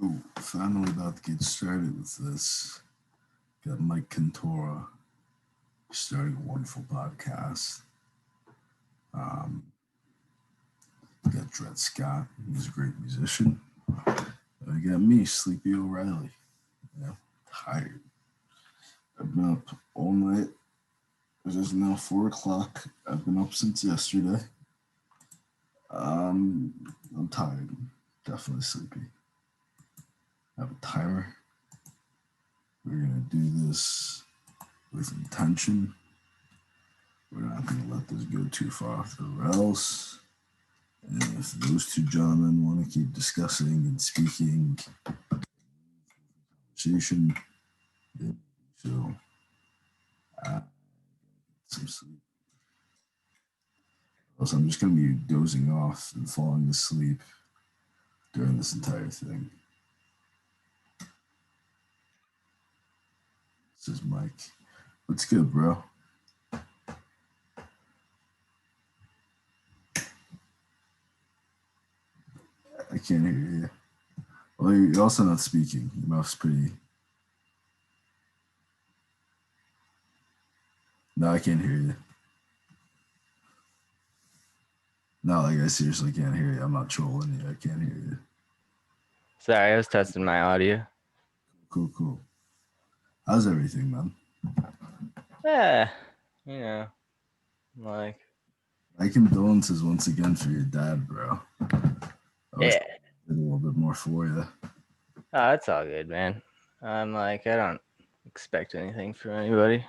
Yo, finally about to get started with this. Got Mike Kontura starting a wonderful podcast. Um, got Dread Skott, he's a great musician. And I got me, Sleepy O'Reilly. Tired. I've been up all night. It is now 4 o'clock. I've been up since yesterday. I'm tired. Definitely sleepy. I have a timer. We're gonna do this with intention. We're not gonna let this go too far off the rails. And if those two gentlemen want to keep discussing and speaking conversation, then so some sleep. Else I'm just gonna be dozing off and falling asleep during this entire thing. This is Mike. What's good, bro? I can't hear you. Well, you're also not speaking. Your mouth's pretty. No, I can't hear you. No, like I seriously can't hear you. I'm not trolling you. I can't hear you. Sorry, I was testing my audio. Cool. How's everything, man? Yeah, you know, like. My condolences once again for your dad, bro. Yeah. Did a little bit more for you. Oh, it's all good, man. I don't expect anything from anybody.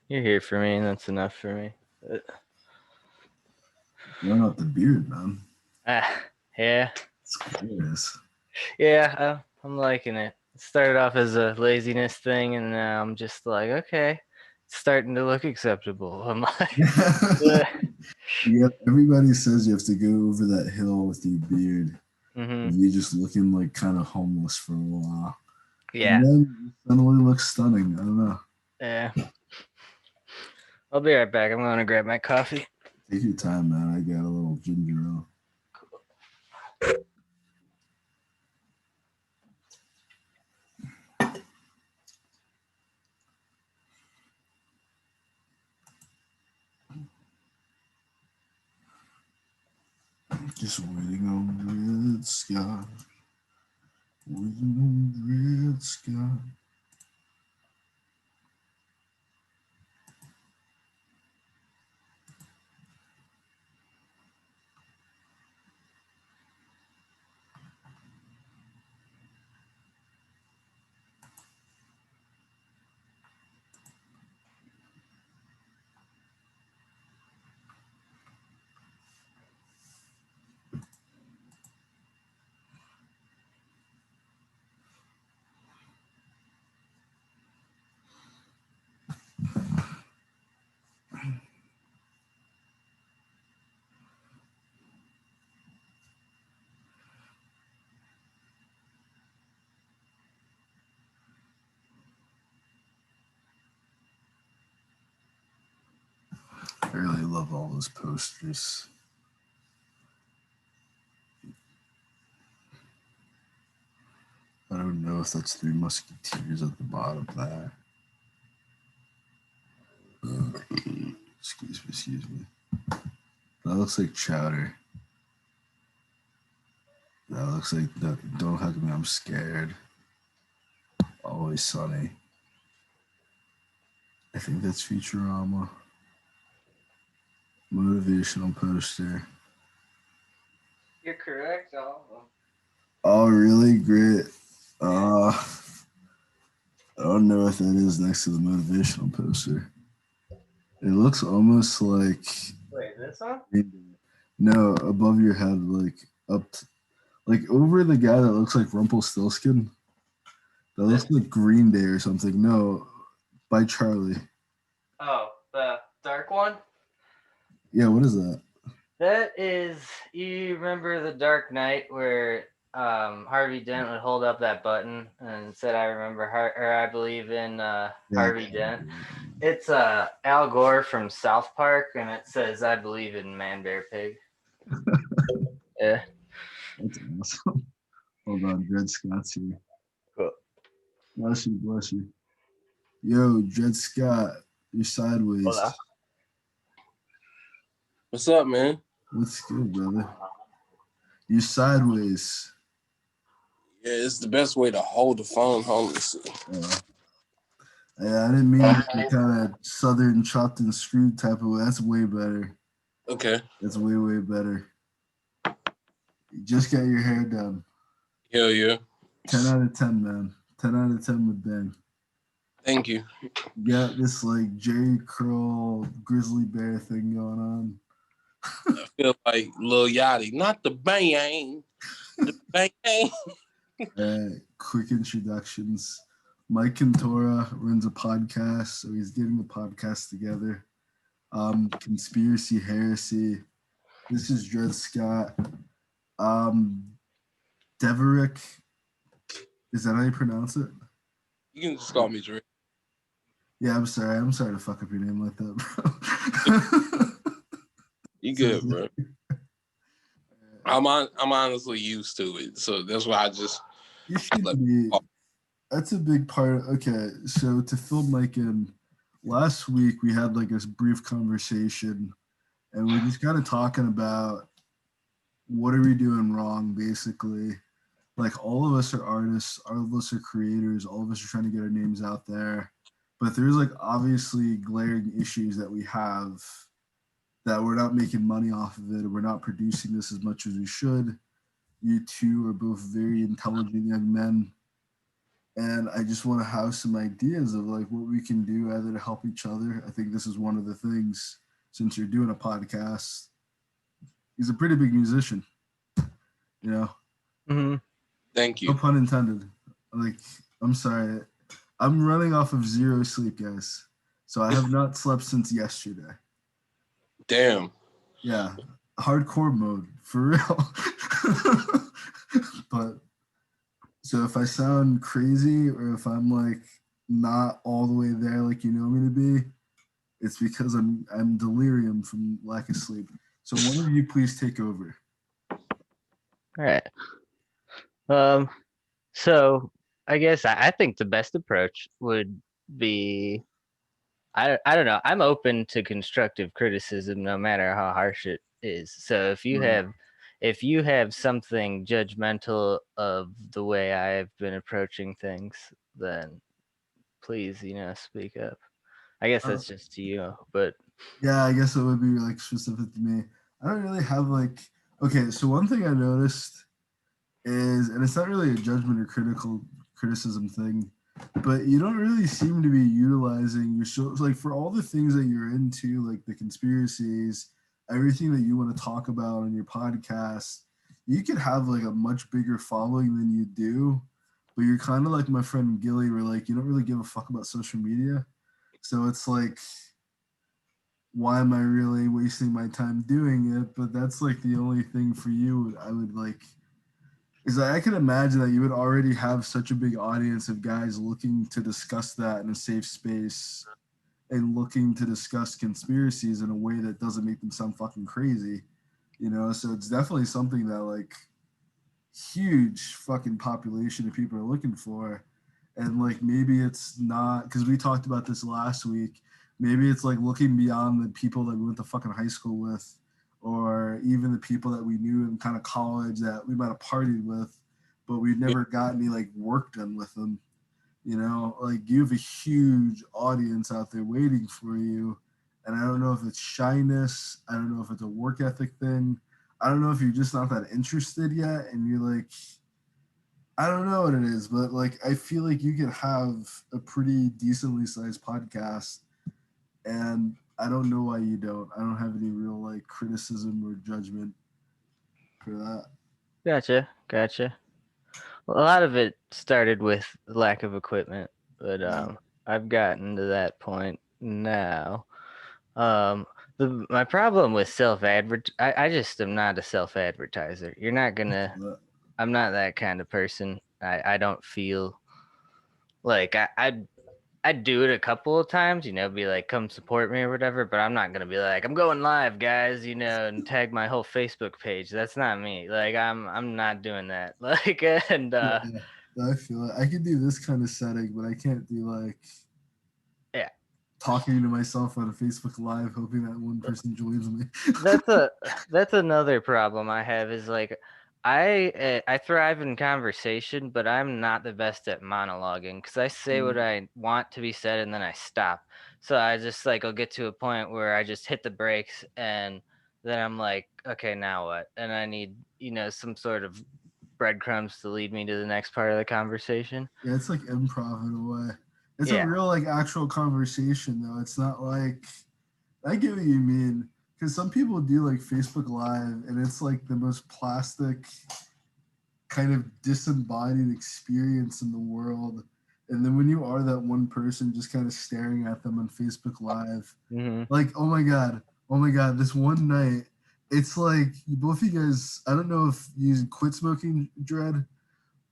You're here for me, and that's enough for me. Growing out the beard, man. Yeah. It's hilarious. Yeah, I'm liking it. It started off as a laziness thing, and now I'm just like, okay, it's starting to look acceptable. I'm like, Yeah, everybody says you have to go over that hill with your beard. Mm-hmm. You're just looking like kind of homeless for a while. Yeah. And then you suddenly look stunning. I don't know. Yeah. I'll be right back. I'm going to grab my coffee. Take your time, man. I got a little ginger ale. Just waiting on Dread Skott. Waiting on Dread Skott. I really love all those posters. I don't know if that's Three Musketeers at the bottom there. Excuse me. That looks like Chowder. That looks like Don't Hug Me, I'm Scared. Always Sunny. I think that's Futurama. Motivational poster. You're correct, all of them. Oh, really? Great. I don't know what that is next to the motivational poster. It looks almost like. Wait, this one? No, above your head, like like over the guy that looks like Rumpelstiltskin. That looks like Green Day or something. No, by Charlie. Oh, the dark one? Yeah, what is that? That is, you remember The Dark Knight where Harvey Dent would hold up that button and said, I believe in Harvey Dent. It's Al Gore from South Park, and it says, I believe in Man, Bear, Pig. Yeah. That's awesome. Hold on, Dread Scott's here. Cool. Bless you, bless you. Yo, Dread Skott, you're sideways. Hola. What's up, man? What's good, brother? You're sideways. Yeah, it's the best way to hold the phone, honestly. Yeah, I didn't mean the kind of southern chopped and screwed type of way. That's way better. Okay. That's way, way better. You just got your hair done. Hell yeah. 10 out of 10, man. 10 out of 10 with bang. Thank you. You got this like Jerry Curl grizzly bear thing going on. I feel like Lil Yachty, not the bang, the bang. Quick introductions. Mike Kontura runs a podcast, so he's getting the podcast together. Conspiracy Heresy. This is Dread Skott. Deverick. Is that how you pronounce it? You can just call me Dread. Yeah, I'm sorry. I'm sorry to fuck up your name like that, bro. You good, bro. I'm honestly used to it, so that's why I just. You should be. That's a big part. Okay, so to fill Mike in, last week we had like a brief conversation, and we're just kind of talking about what are we doing wrong, basically. Like all of us are artists, all of us are creators, all of us are trying to get our names out there, but there's like obviously glaring issues that we have that we're not making money off of it, or we're not producing this as much as we should. You two are both very intelligent young men. And I just want to have some ideas of like what we can do either to help each other. I think this is one of the things, since you're doing a podcast. He's a pretty big musician, you know? Mm-hmm. Thank you. No pun intended. Like, I'm sorry. I'm running off of zero sleep, guys. So I have not slept since yesterday. Damn. Yeah. Hardcore mode, for real. But so if I sound crazy or if I'm like not all the way there like you know me to be, it's because I'm delirium from lack of sleep. So one of you please take over. All right. So I guess I think the best approach would be I don't know. I'm open to constructive criticism no matter how harsh it is. So if you have something judgmental of the way I've been approaching things, then please, speak up. I guess that's just to you, but Yeah, I guess it would be like specific to me. I don't really have like okay, so one thing I noticed is, and it's not really a judgment or criticism thing, but you don't really seem to be utilizing your show like for all the things that you're into, like the conspiracies, everything that you want to talk about on your podcast. You could have like a much bigger following than you do, but you're kind of like my friend Gilly, where like you don't really give a fuck about social media. So it's like, why am I really wasting my time doing it? But that's like the only thing for you I would like is that I can imagine that you would already have such a big audience of guys looking to discuss that in a safe space and looking to discuss conspiracies in a way that doesn't make them sound fucking crazy, you know? So it's definitely something that like huge fucking population of people are looking for. And like maybe it's not because we talked about this last week. Maybe it's like looking beyond the people that we went to fucking high school with, or even the people that we knew in kind of college that we might have partied with, but we've never got any like work done with them. You know, like you have a huge audience out there waiting for you. And I don't know if it's shyness. I don't know if it's a work ethic thing. I don't know if you're just not that interested yet. And you're like, I don't know what it is, but like I feel like you could have a pretty decently sized podcast, and I don't know why you don't. I don't have any real like criticism or judgment for that. Gotcha. Well, a lot of it started with lack of equipment, but I've gotten to that point now. My problem with I just am not a self-advertiser. You're not gonna. I'm not that kind of person. I don't feel like I'd do it a couple of times, be like, come support me or whatever, but I'm not gonna be like, I'm going live, guys, and tag my whole Facebook page. That's not me. Like I'm not doing that. Like and Yeah, I feel it. I could do this kind of setting, but I can't do like talking to myself on a Facebook Live, hoping that one person joins me. That's another problem I have is like I thrive in conversation, but I'm not the best at monologuing because I say what I want to be said and then I stop. So I just like I'll get to a point where I just hit the brakes and then I'm like, okay, now what? And I need some sort of breadcrumbs to lead me to the next part of the conversation. Yeah, it's like improv in a way. It's Yeah. a real like actual conversation though. It's not like I get what you mean because some people do like Facebook Live and it's like the most plastic kind of disembodied experience in the world. And then when you are that one person just kind of staring at them on Facebook Live, like, oh my God, this one night, it's like both of you guys, I don't know if you quit smoking, Dread,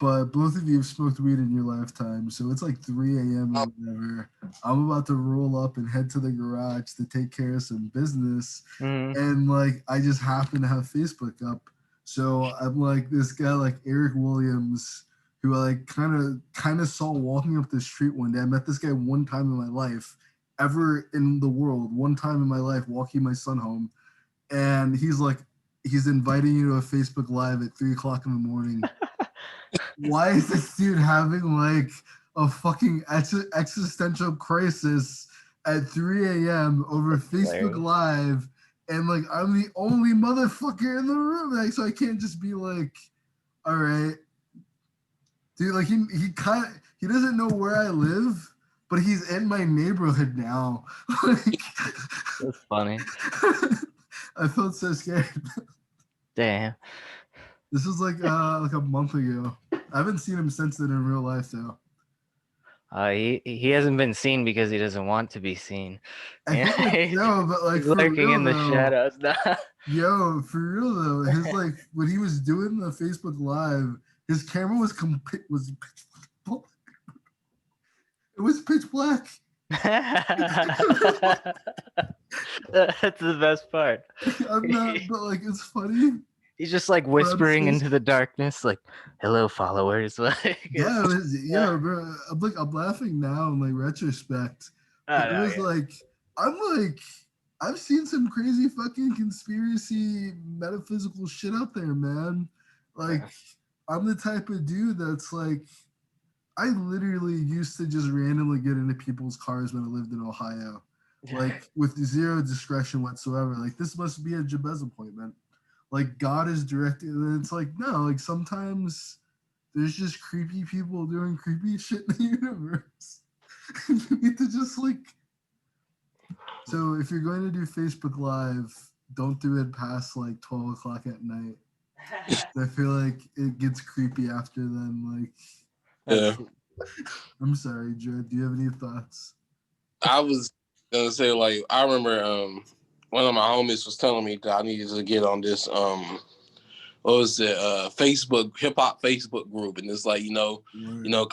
but both of you have smoked weed in your lifetime. So it's like 3 a.m. or whatever. I'm about to roll up and head to the garage to take care of some business. And like, I just happen to have Facebook up. So I'm like this guy, like Eric Williams, who I like kind of saw walking up the street one day. I met this guy one time in my life, ever in the world, one time in my life, walking my son home. And he's like, he's inviting you to a Facebook Live at 3:00 in the morning. Why is this dude having like a fucking existential crisis at 3 a.m. over Facebook Live? And like, I'm the only motherfucker in the room. Like, so I can't just be like, all right, dude, like he doesn't know where I live, but he's in my neighborhood now. Like, that's funny. I felt so scared. Damn. This was like a month ago. I haven't seen him since then in real life though. He hasn't been seen because he doesn't want to be seen. No, but like he's lurking in the shadows. Yo, for real though, his like when he was doing the Facebook Live, his camera was it was pitch black. That's the best part. I'm not, but like it's funny. He's just like whispering into the darkness, like, "Hello, followers." Like, yeah, bro. I'm laughing now in like retrospect. But it was like I've seen some crazy fucking conspiracy metaphysical shit out there, man. Like I'm the type of dude that's like I literally used to just randomly get into people's cars when I lived in Ohio. Like with zero discretion whatsoever. Like this must be a Jabez appointment. Like God is directing, and it's like no, like sometimes there's just creepy people doing creepy shit in the universe. You need to just like. So if you're going to do Facebook Live, don't do it past like 12:00 at night. I feel like it gets creepy after then. Like, I'm sorry, Dread. Do you have any thoughts? I was gonna say like I remember one of my homies was telling me that I needed to get on this what was it Facebook hip hop Facebook group, and it's like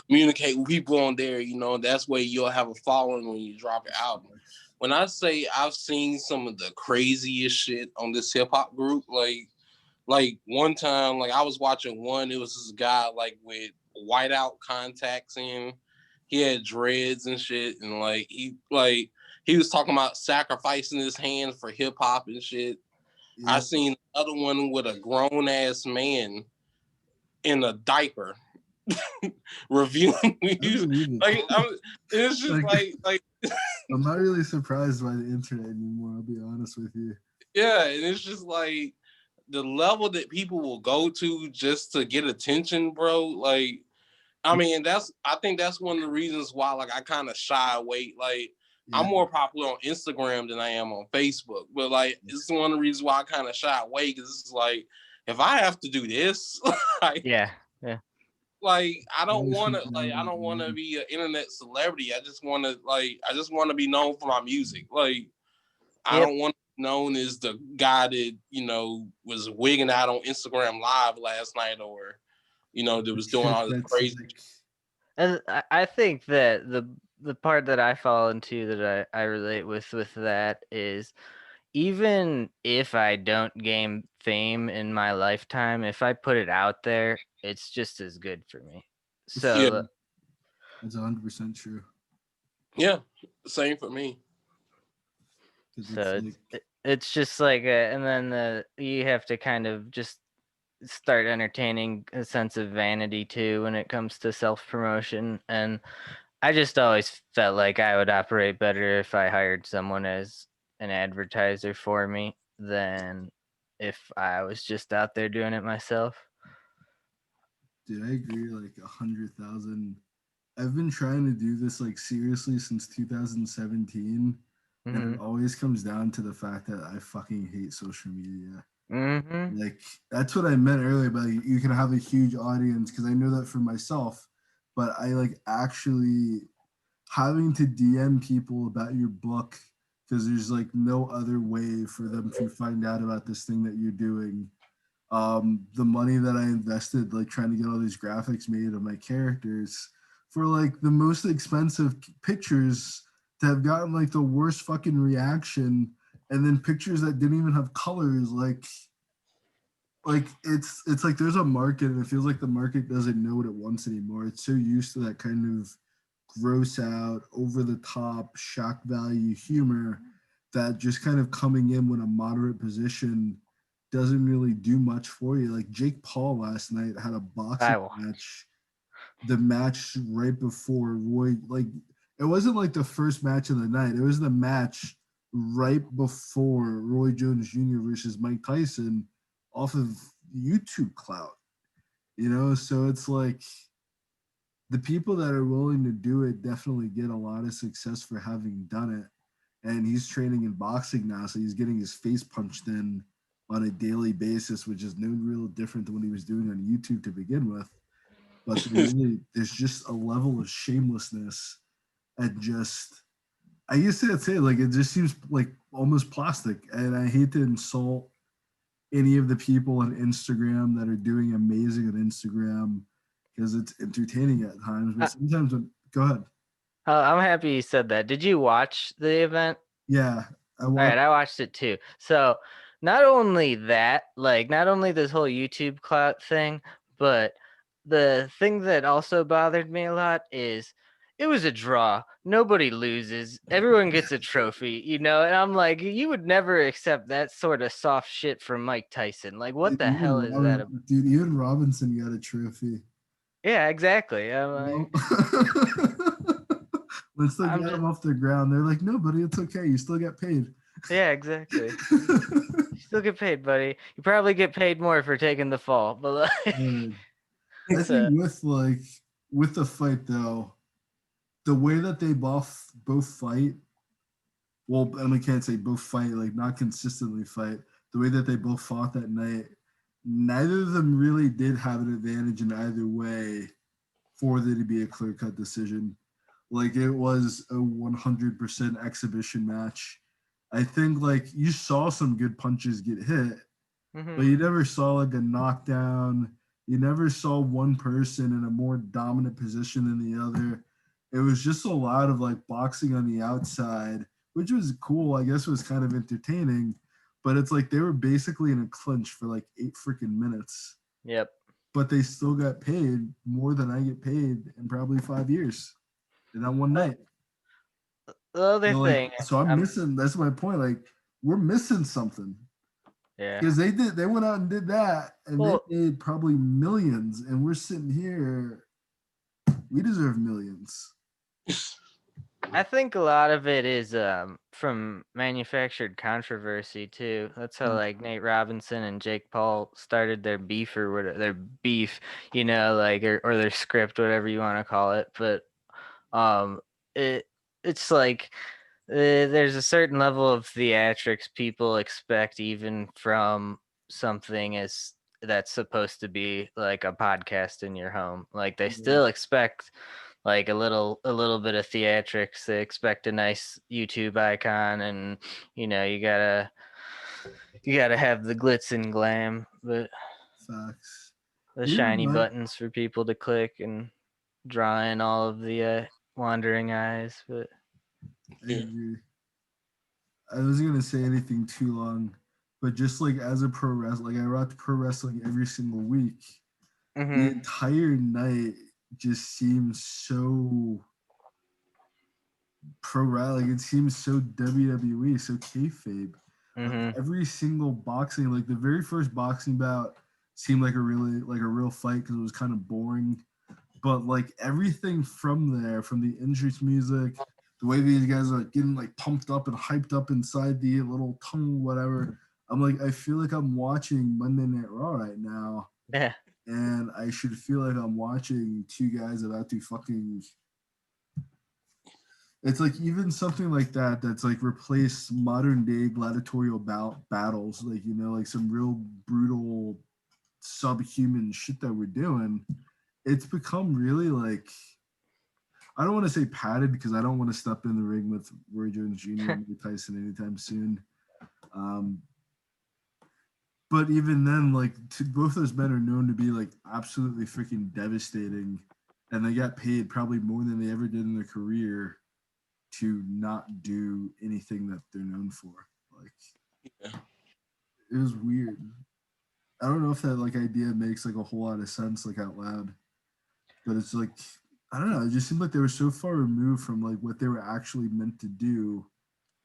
communicate with people on there. That's where you'll have a following when you drop your album. When I say I've seen some of the craziest shit on this hip hop group, like one time, like I was watching one, it was this guy like with whiteout contacts in, he had dreads and shit, and like he was talking about sacrificing his hands for hip hop and shit. Yeah. I seen another one with a grown ass man in a diaper reviewing like it's just like I'm not really surprised by the internet anymore, I'll be honest with you. Yeah, and it's just like the level that people will go to just to get attention, bro. Like, I mean, I think that's one of the reasons why like I kind of shy away. Like, I'm more popular on Instagram than I am on Facebook, but like it's one of the reasons why I kind of shy away, because it's like if I have to do this, like, like I don't want to be an internet celebrity. I just want to be known for my music. Like, I don't want to be known as the guy that was wigging out on Instagram Live last night, or that was doing all this crazy. And I think that the part that I fall into that I relate with that is, even if I don't gain fame in my lifetime, if I put it out there, it's just as good for me. So That's 100% true. Yeah, same for me. It's just like, and then you have to kind of just start entertaining a sense of vanity too when it comes to self-promotion. And I just always felt like I would operate better if I hired someone as an advertiser for me than if I was just out there doing it myself. Dude, I agree, like 100,000. I've been trying to do this like seriously since 2017, and it always comes down to the fact that I fucking hate social media. Like, that's what I meant earlier about you can have a huge audience, because I know that for myself, but I like actually having to DM people about your book because there's like no other way for them to find out about this thing that you're doing. The money that I invested, like trying to get all these graphics made of my characters for like the most expensive pictures to have gotten like the worst fucking reaction, and then pictures that didn't even have colors, like it's like there's a market, and it feels like the market doesn't know what it wants anymore. It's so used to that kind of gross out, over the top, shock value humor that just kind of coming in with a moderate position doesn't really do much for you. Like Jake Paul last night had a boxing match. The match right before Roy, like it wasn't like the first match of the night. It was the match right before Roy Jones Jr. versus Mike Tyson off of YouTube clout. So it's like the people that are willing to do it definitely get a lot of success for having done it. And he's training in boxing now, so he's getting his face punched in on a daily basis, which is no real different than what he was doing on YouTube to begin with. But there's just a level of shamelessness and just, I guess that's it. Like, it just seems like almost plastic. And I hate to insult any of the people on Instagram that are doing amazing on Instagram, because it's entertaining at times. But sometimes, go ahead. I'm happy you said that. Did you watch the event? Yeah. All right, I watched it too. So not only that, like not only this whole YouTube clout thing, but the thing that also bothered me a lot is it was a draw. Nobody loses. Everyone gets a trophy, And I'm like, you would never accept that sort of soft shit from Mike Tyson. Like, what the hell is that about? Dude, even Robinson got a trophy. Yeah, exactly. I'm like, Once they got him off the ground, they're like, no, buddy, it's okay. You still get paid. Yeah, exactly. You still get paid, buddy. You probably get paid more for taking the fall, but like, I think with the fight though, the way that they both fight, well, and we can't say both fight, like not consistently fight. The way that they both fought that night, neither of them really did have an advantage in either way for there to be a clear-cut decision. Like, it was a 100% exhibition match. I think like you saw some good punches get hit, but you never saw like a knockdown. You never saw one person in a more dominant position than the other. It was just a lot of like boxing on the outside, which was cool. I guess it was kind of entertaining, but it's like they were basically in a clinch for like 8 freaking minutes. Yep. But they still got paid more than I get paid in probably 5 years in that one night. The other thing. So I'm missing. That's my point. Like, we're missing something. Yeah. Because they went out and did that, and they made probably millions, and we're sitting here. We deserve millions. I think a lot of it is from manufactured controversy too. That's how like Nate Robinson and Jake Paul started their beef or whatever, their beef, like or their script, whatever you want to call it. But it's like there's a certain level of theatrics people expect even from something that's supposed to be like a podcast in your home. Like they still expect like a little bit of theatrics. They expect a nice YouTube icon, and you gotta have the glitz and glam, but facts. the shiny buttons for people to click and draw in all of the wandering eyes, but I agree. I wasn't gonna say anything too long, but just like as a pro wrestler, like I watch pro wrestling every single week. The entire night just seems so pro wrestling. It seems so WWE, so kayfabe. Like every single boxing, like the very first boxing bout seemed like a real fight because it was kind of boring. But like everything from there, from the entrance music, the way these guys are getting like pumped up and hyped up inside the little tunnel, whatever. I'm like, I feel like I'm watching Monday Night Raw right now. yeah. And I should feel like I'm watching two guys about to fucking. It's like even something like that's like replaced modern day gladiatorial battles, like like some real brutal subhuman shit that we're doing. It's become really like, I don't want to say padded because I don't want to step in the ring with Roy Jones Jr. and Mike Tyson anytime soon. But even then, like both those men are known to be like absolutely freaking devastating, and they got paid probably more than they ever did in their career to not do anything that they're known for. Like, it was weird. I don't know if that like idea makes like a whole lot of sense like out loud, but it's like I don't know. It just seemed like they were so far removed from like what they were actually meant to do,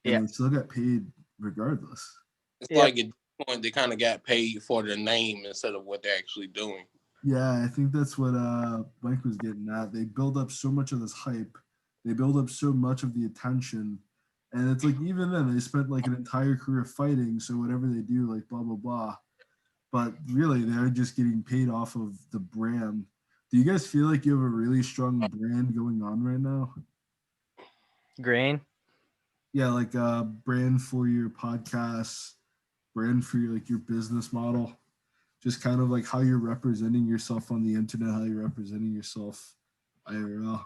and they still got paid regardless. It's like at this point they kind of got paid for their name instead of what they're actually doing. Yeah, I think that's what Mike was getting at. They build up so much of this hype, they build up so much of the attention, and it's like even then they spent like an entire career fighting. So whatever they do, like blah blah blah, but really they're just getting paid off of the brand. Do you guys feel like you have a really strong brand going on right now? Grain? Yeah, like brand for your podcast, brand for your like your business model, just kind of like how you're representing yourself on the internet, how you're representing yourself IRL.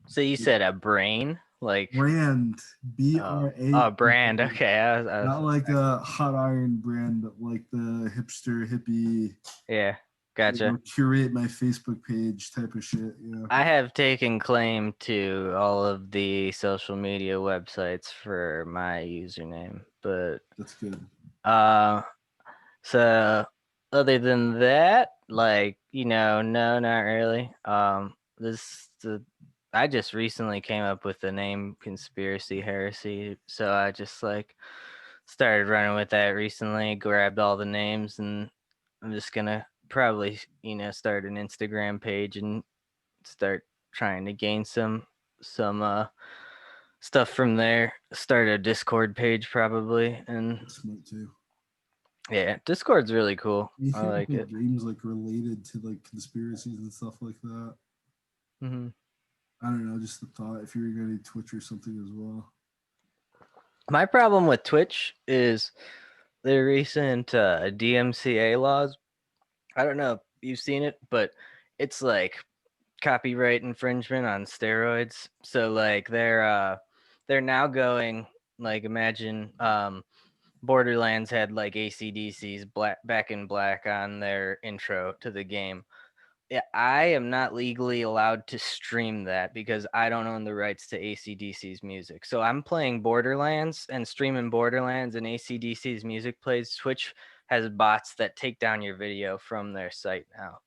So you said a brain? Like brand, BRA. Oh, brand. Okay. I was not like a hot iron brand, but like the hipster hippie. Yeah, gotcha. Curate my Facebook page type of shit. I have taken claim to all of the social media websites for my username, but that's good. So other than that, like no, not really. I just recently came up with the name Conspiracy Heresy, so I just like started running with that recently, grabbed all the names, and I'm just gonna probably start an Instagram page and start trying to gain some stuff from there. Start a Discord page probably, and that's smart too. Yeah, Discord's really cool. I like it. Games like related to like conspiracies and stuff like that. Mm-hmm. I don't know, just the thought if you're going to Twitch or something as well. My problem with Twitch is the recent DMCA laws. I don't know if you've seen it, but it's like copyright infringement on steroids. So like they're now going like imagine Borderlands had like AC/DC's Back in Black on their intro to the game. Yeah, I am not legally allowed to stream that because I don't own the rights to AC/DC's music. So I'm playing Borderlands and streaming Borderlands, and AC/DC's music plays. Twitch has bots that take down your video from their site now.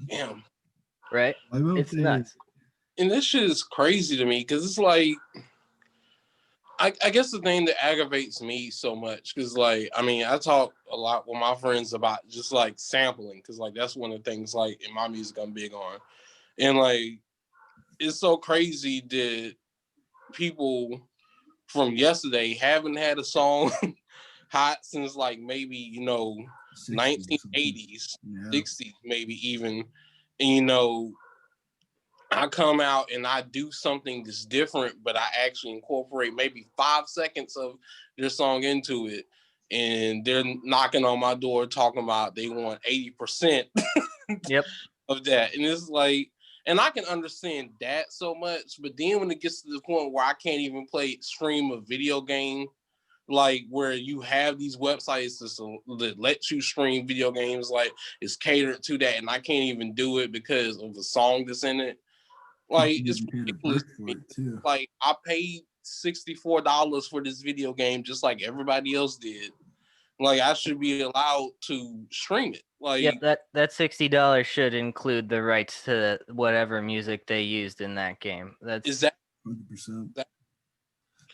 Damn. Right? It's nuts. And this shit is crazy to me because it's like, I guess the thing that aggravates me so much, because like, I mean, I talk a lot with my friends about just like sampling, because like that's one of the things like in my music I'm big on. And like, it's so crazy that people from yesterday haven't had a song hot since like maybe, 1980s, 60s, maybe even. And I come out and I do something that's different, but I actually incorporate maybe 5 seconds of their song into it. And they're knocking on my door talking about they want 80% of that. And it's like, and I can understand that so much, but then when it gets to the point where I can't even stream a video game, like where you have these websites that let you stream video games, like it's catered to that, and I can't even do it because of the song that's in it. Like People it's getting paid a ridiculous. brick for it too. Like I paid $64 for this video game just like everybody else did. Like I should be allowed to stream it. Like Yep, that $60 should include the rights to whatever music they used in that game. is That's that 100%.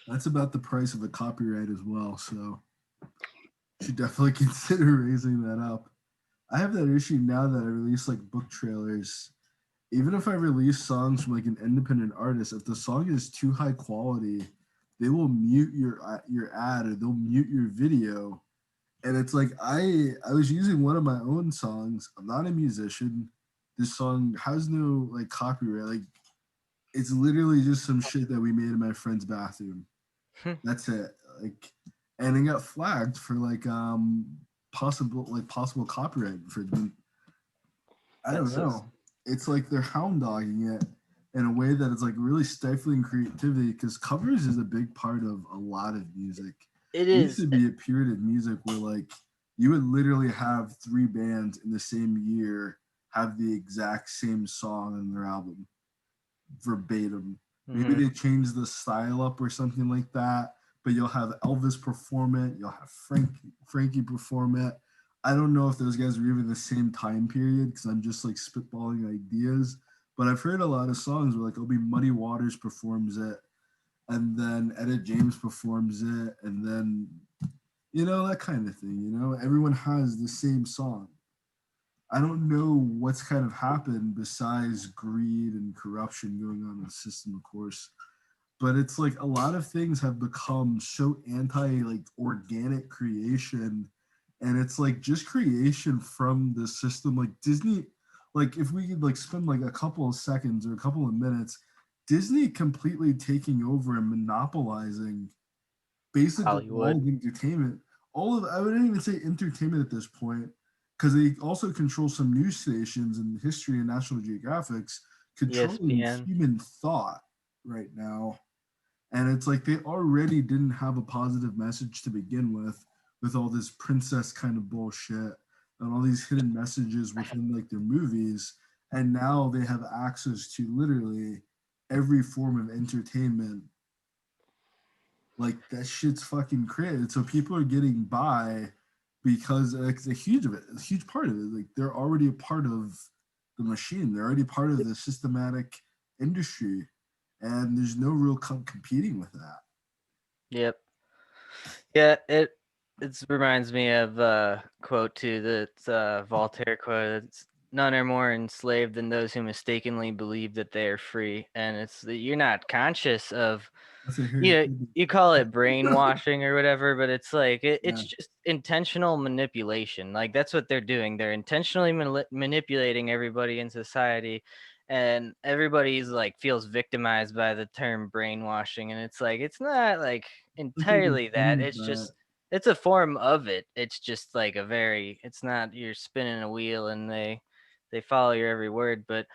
That's about the price of a copyright as well. So you should definitely consider raising that up. I have that issue now that I release like book trailers. Even if I release songs from like an independent artist, if the song is too high quality, they will mute your ad or they'll mute your video. And it's like I was using one of my own songs. I'm not a musician. This song has no like copyright. Like it's literally just some shit that we made in my friend's bathroom. That's it. Like, and it got flagged for like possible copyright infringement. I don't know. It's like they're hound dogging it in a way that is like really stifling creativity because covers is a big part of a lot of music. it It used is. to be a period of music where like you would literally have 3 bands in the same year have the exact same song on their album verbatim. Maybe they change the style up or something like that, but you'll have Elvis perform it, you'll have Frankie perform it. I don't know if those guys were even the same time period because I'm just like spitballing ideas, but I've heard a lot of songs where like it'll be Muddy Waters performs it, and then Etta James performs it, and then that kind of thing. Everyone has the same song. I don't know what's kind of happened besides greed and corruption going on in the system, of course. But it's like a lot of things have become so anti like organic creation. And it's like just creation from the system. Like Disney, like if we could like spend like a couple of seconds or a couple of minutes, Disney completely taking over and monopolizing basically all Hollywood. of entertainment. All of I wouldn't even say entertainment at this point, because they also control some news stations and History and National Geographics, controlling ESPN. human thought right now. And it's like they already didn't have a positive message to begin with all this princess kind of bullshit and all these hidden messages within like their movies. And now they have access to literally every form of entertainment. Like that shit's fucking crazy. So people are getting by because it's a huge part of it. Like they're already a part of the machine. They're already part of the systematic industry, and there's no real competing with that. Yep. Yeah, it reminds me of a quote too, that Voltaire quote. It's, none are more enslaved than those who mistakenly believe that they are free. And it's that you're not conscious of, That's a Harry. you call it brainwashing or whatever, but it's like Yeah. it's just intentional manipulation. Like that's what they're doing. They're intentionally manipulating everybody in society, and everybody's like feels victimized by the term brainwashing. And it's like it's not like Like they get entirely that. fun with It's that. just it's a form of it. It's just like it's not you're spinning a wheel and they follow your every word. But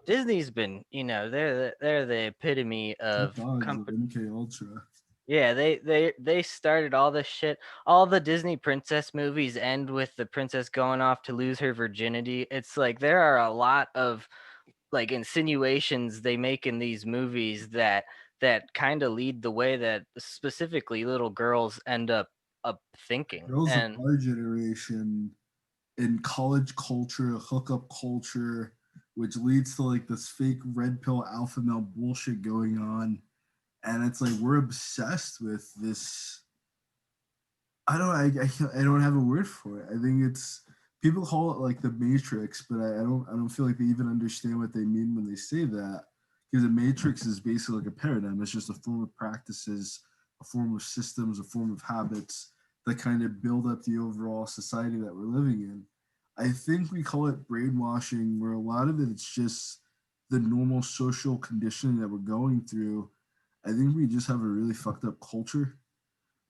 Disney's been, they're the epitome Top of dogs of company. MK Ultra. Yeah, they started all this shit. All the Disney princess movies end with the princess going off to lose her virginity. It's like there are a lot of like insinuations they make in these movies that kind of lead the way that specifically little girls end up thinking. Girls of And our generation in college culture, hookup culture, which leads to like this fake red pill alpha male bullshit going on. And it's like we're obsessed with this. I don't have a word for it. I think it's people call it like the Matrix, but I don't feel like they even understand what they mean when they say that. Because the Matrix is basically like a paradigm. It's just a form of practices, a form of systems, a form of habits that kind of build up the overall society that we're living in. I think we call it brainwashing, where a lot of it's just the normal social conditioning that we're going through. I think we just have a really fucked up culture.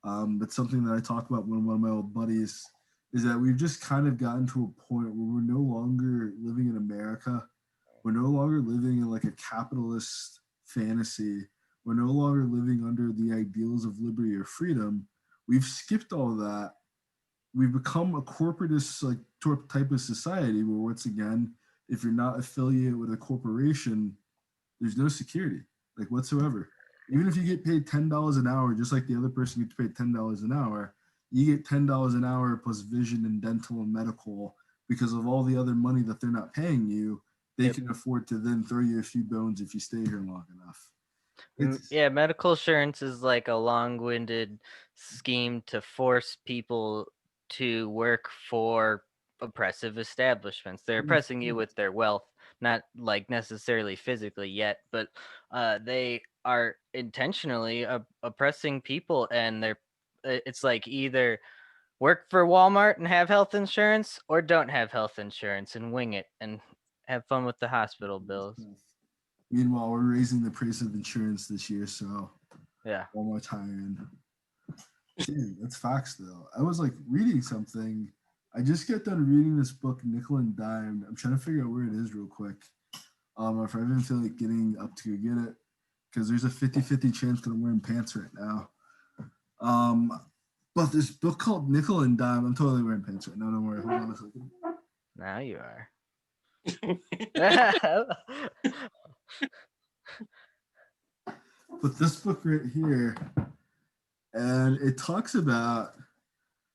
But something that I talk about with one of my old buddies is that we've just kind of gotten to a point where we're no longer living in America. We're no longer living in like a capitalist fantasy. We're no longer living under the ideals of liberty or freedom. We've skipped all that. We've become a corporatist like type of society where once again, if you're not affiliated with a corporation, There's no security, like whatsoever. Even if you get paid $10 an hour, just like the other person gets paid $10 an hour, you get $10 an hour plus vision and dental and medical because of all the other money that they're not paying you. They Yep. can afford to then throw you a few bones if you stay here long enough. It's, Yeah, medical insurance is like a long-winded scheme to force people to work for oppressive establishments. They're oppressing you with their wealth, not like necessarily physically yet, but they are intentionally oppressing people, and it's like either work for Walmart and have health insurance, or don't have health insurance and wing it and have fun with the hospital bills. Meanwhile, we're raising the price of insurance this year, so Yeah. one more time. Dude, that's facts though. I was like reading something. I just got done reading this book, Nickel and Dime. I'm trying to figure out where it is real quick. If I even feel like getting up to go get it, because there's a 50-50 chance that I'm wearing pants right now. But this book called Nickel and Dime, I'm totally wearing pants right now. Don't worry. Hold on a second. Now you are. But this book right here, and it talks about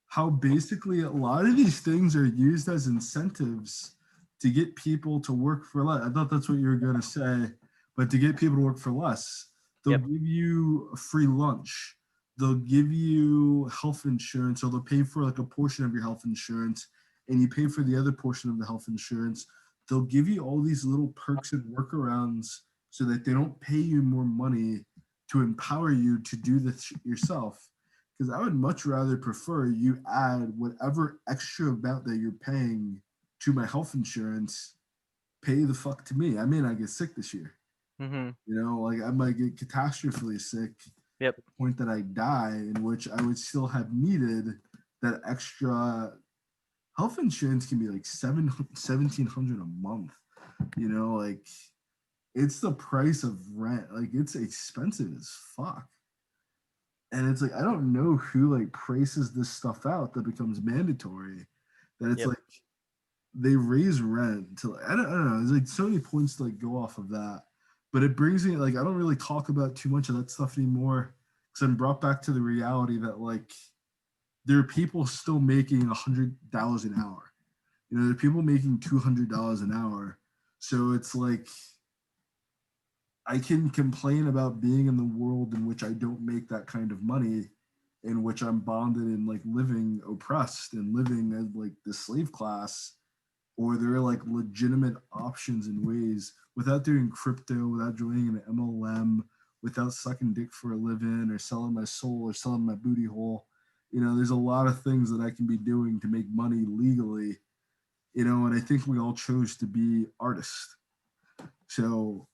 how basically a lot of these things are used as incentives to get people to work for less. I thought that's what you were going to say, but to get people to work for less, they'll Yep. give you a free lunch. They'll give you health insurance, or they'll pay for like a portion of your health insurance, and you pay for the other portion of the health insurance. They'll give you all these little perks and workarounds so that they don't pay you more money to empower you to do this yourself. Because I would much rather prefer you add whatever extra amount that you're paying to my health insurance, pay the fuck to me. I may not get sick this year. Mm-hmm. You know, like I might get catastrophically sick Yep. to the point that I die, in which I would still have needed that extra health insurance. Can be like $1,700 a month. You know, like it's the price of rent. Like it's expensive as fuck. And it's like I don't know who like prices this stuff out that becomes mandatory. That it's Yep. like they raise rent to I don't know. There's like so many points to like go off of that. But it brings me like I don't really talk about too much of that stuff anymore because I'm brought back to the reality that like there are people still making $100 an hour. You know, there are people making $200 an hour. So it's like I can complain about being in the world in which I don't make that kind of money, in which I'm bonded and like living oppressed and living as like the slave class, or there are like legitimate options and ways without doing crypto, without joining an MLM, without sucking dick for a living or selling my soul or selling my booty hole. You know, there's a lot of things that I can be doing to make money legally, you know, and I think we all chose to be artists. So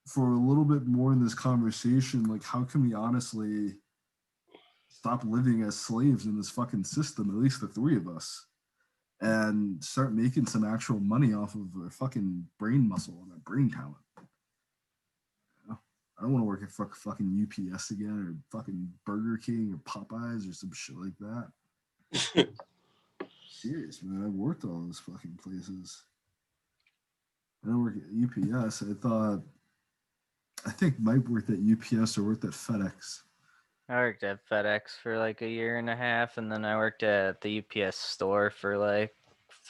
for a little bit more in this conversation, like how can we honestly stop living as slaves in this fucking system, at least the three of us, and start making some actual money off of our fucking brain muscle and our brain talent? You know? I don't want to work at fucking UPS again or fucking Burger King or Popeyes or some shit like that. Serious, man. I've worked all those fucking places. I don't work at UPS. I think Mike worked at UPS or worked at FedEx. I worked at FedEx for like a year and a half, and then I worked at the UPS store for like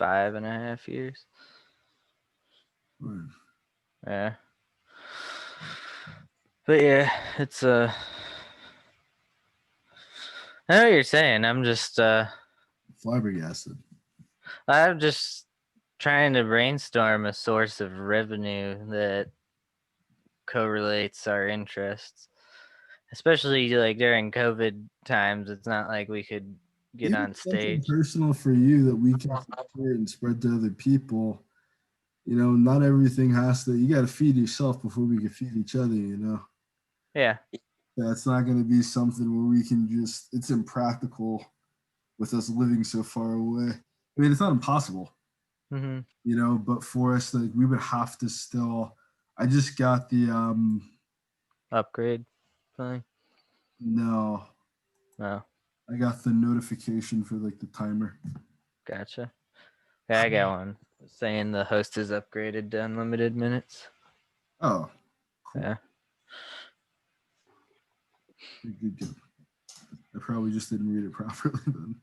5.5 years. Word. Yeah. But yeah, it's I know what you're saying. I'm just Flabbergasted. trying to brainstorm a source of revenue that correlates our interests. Especially like during COVID times, it's not like we could get Even on something stage. personal for you that we can share and spread to other people. You know, not everything has to. You got to feed yourself before we can feed each other. You know, Yeah. that's not going to be something where we can just. It's impractical with us living so far away. I mean, it's not impossible. Mm-hmm. You know, but for us, like we would have to still. I just got the Upgrade thing. no. No. I got the notification for like the timer. Gotcha. Yeah, I got one saying the host is upgraded to unlimited minutes. Oh, Cool. Yeah. Good. I probably just didn't read it properly then.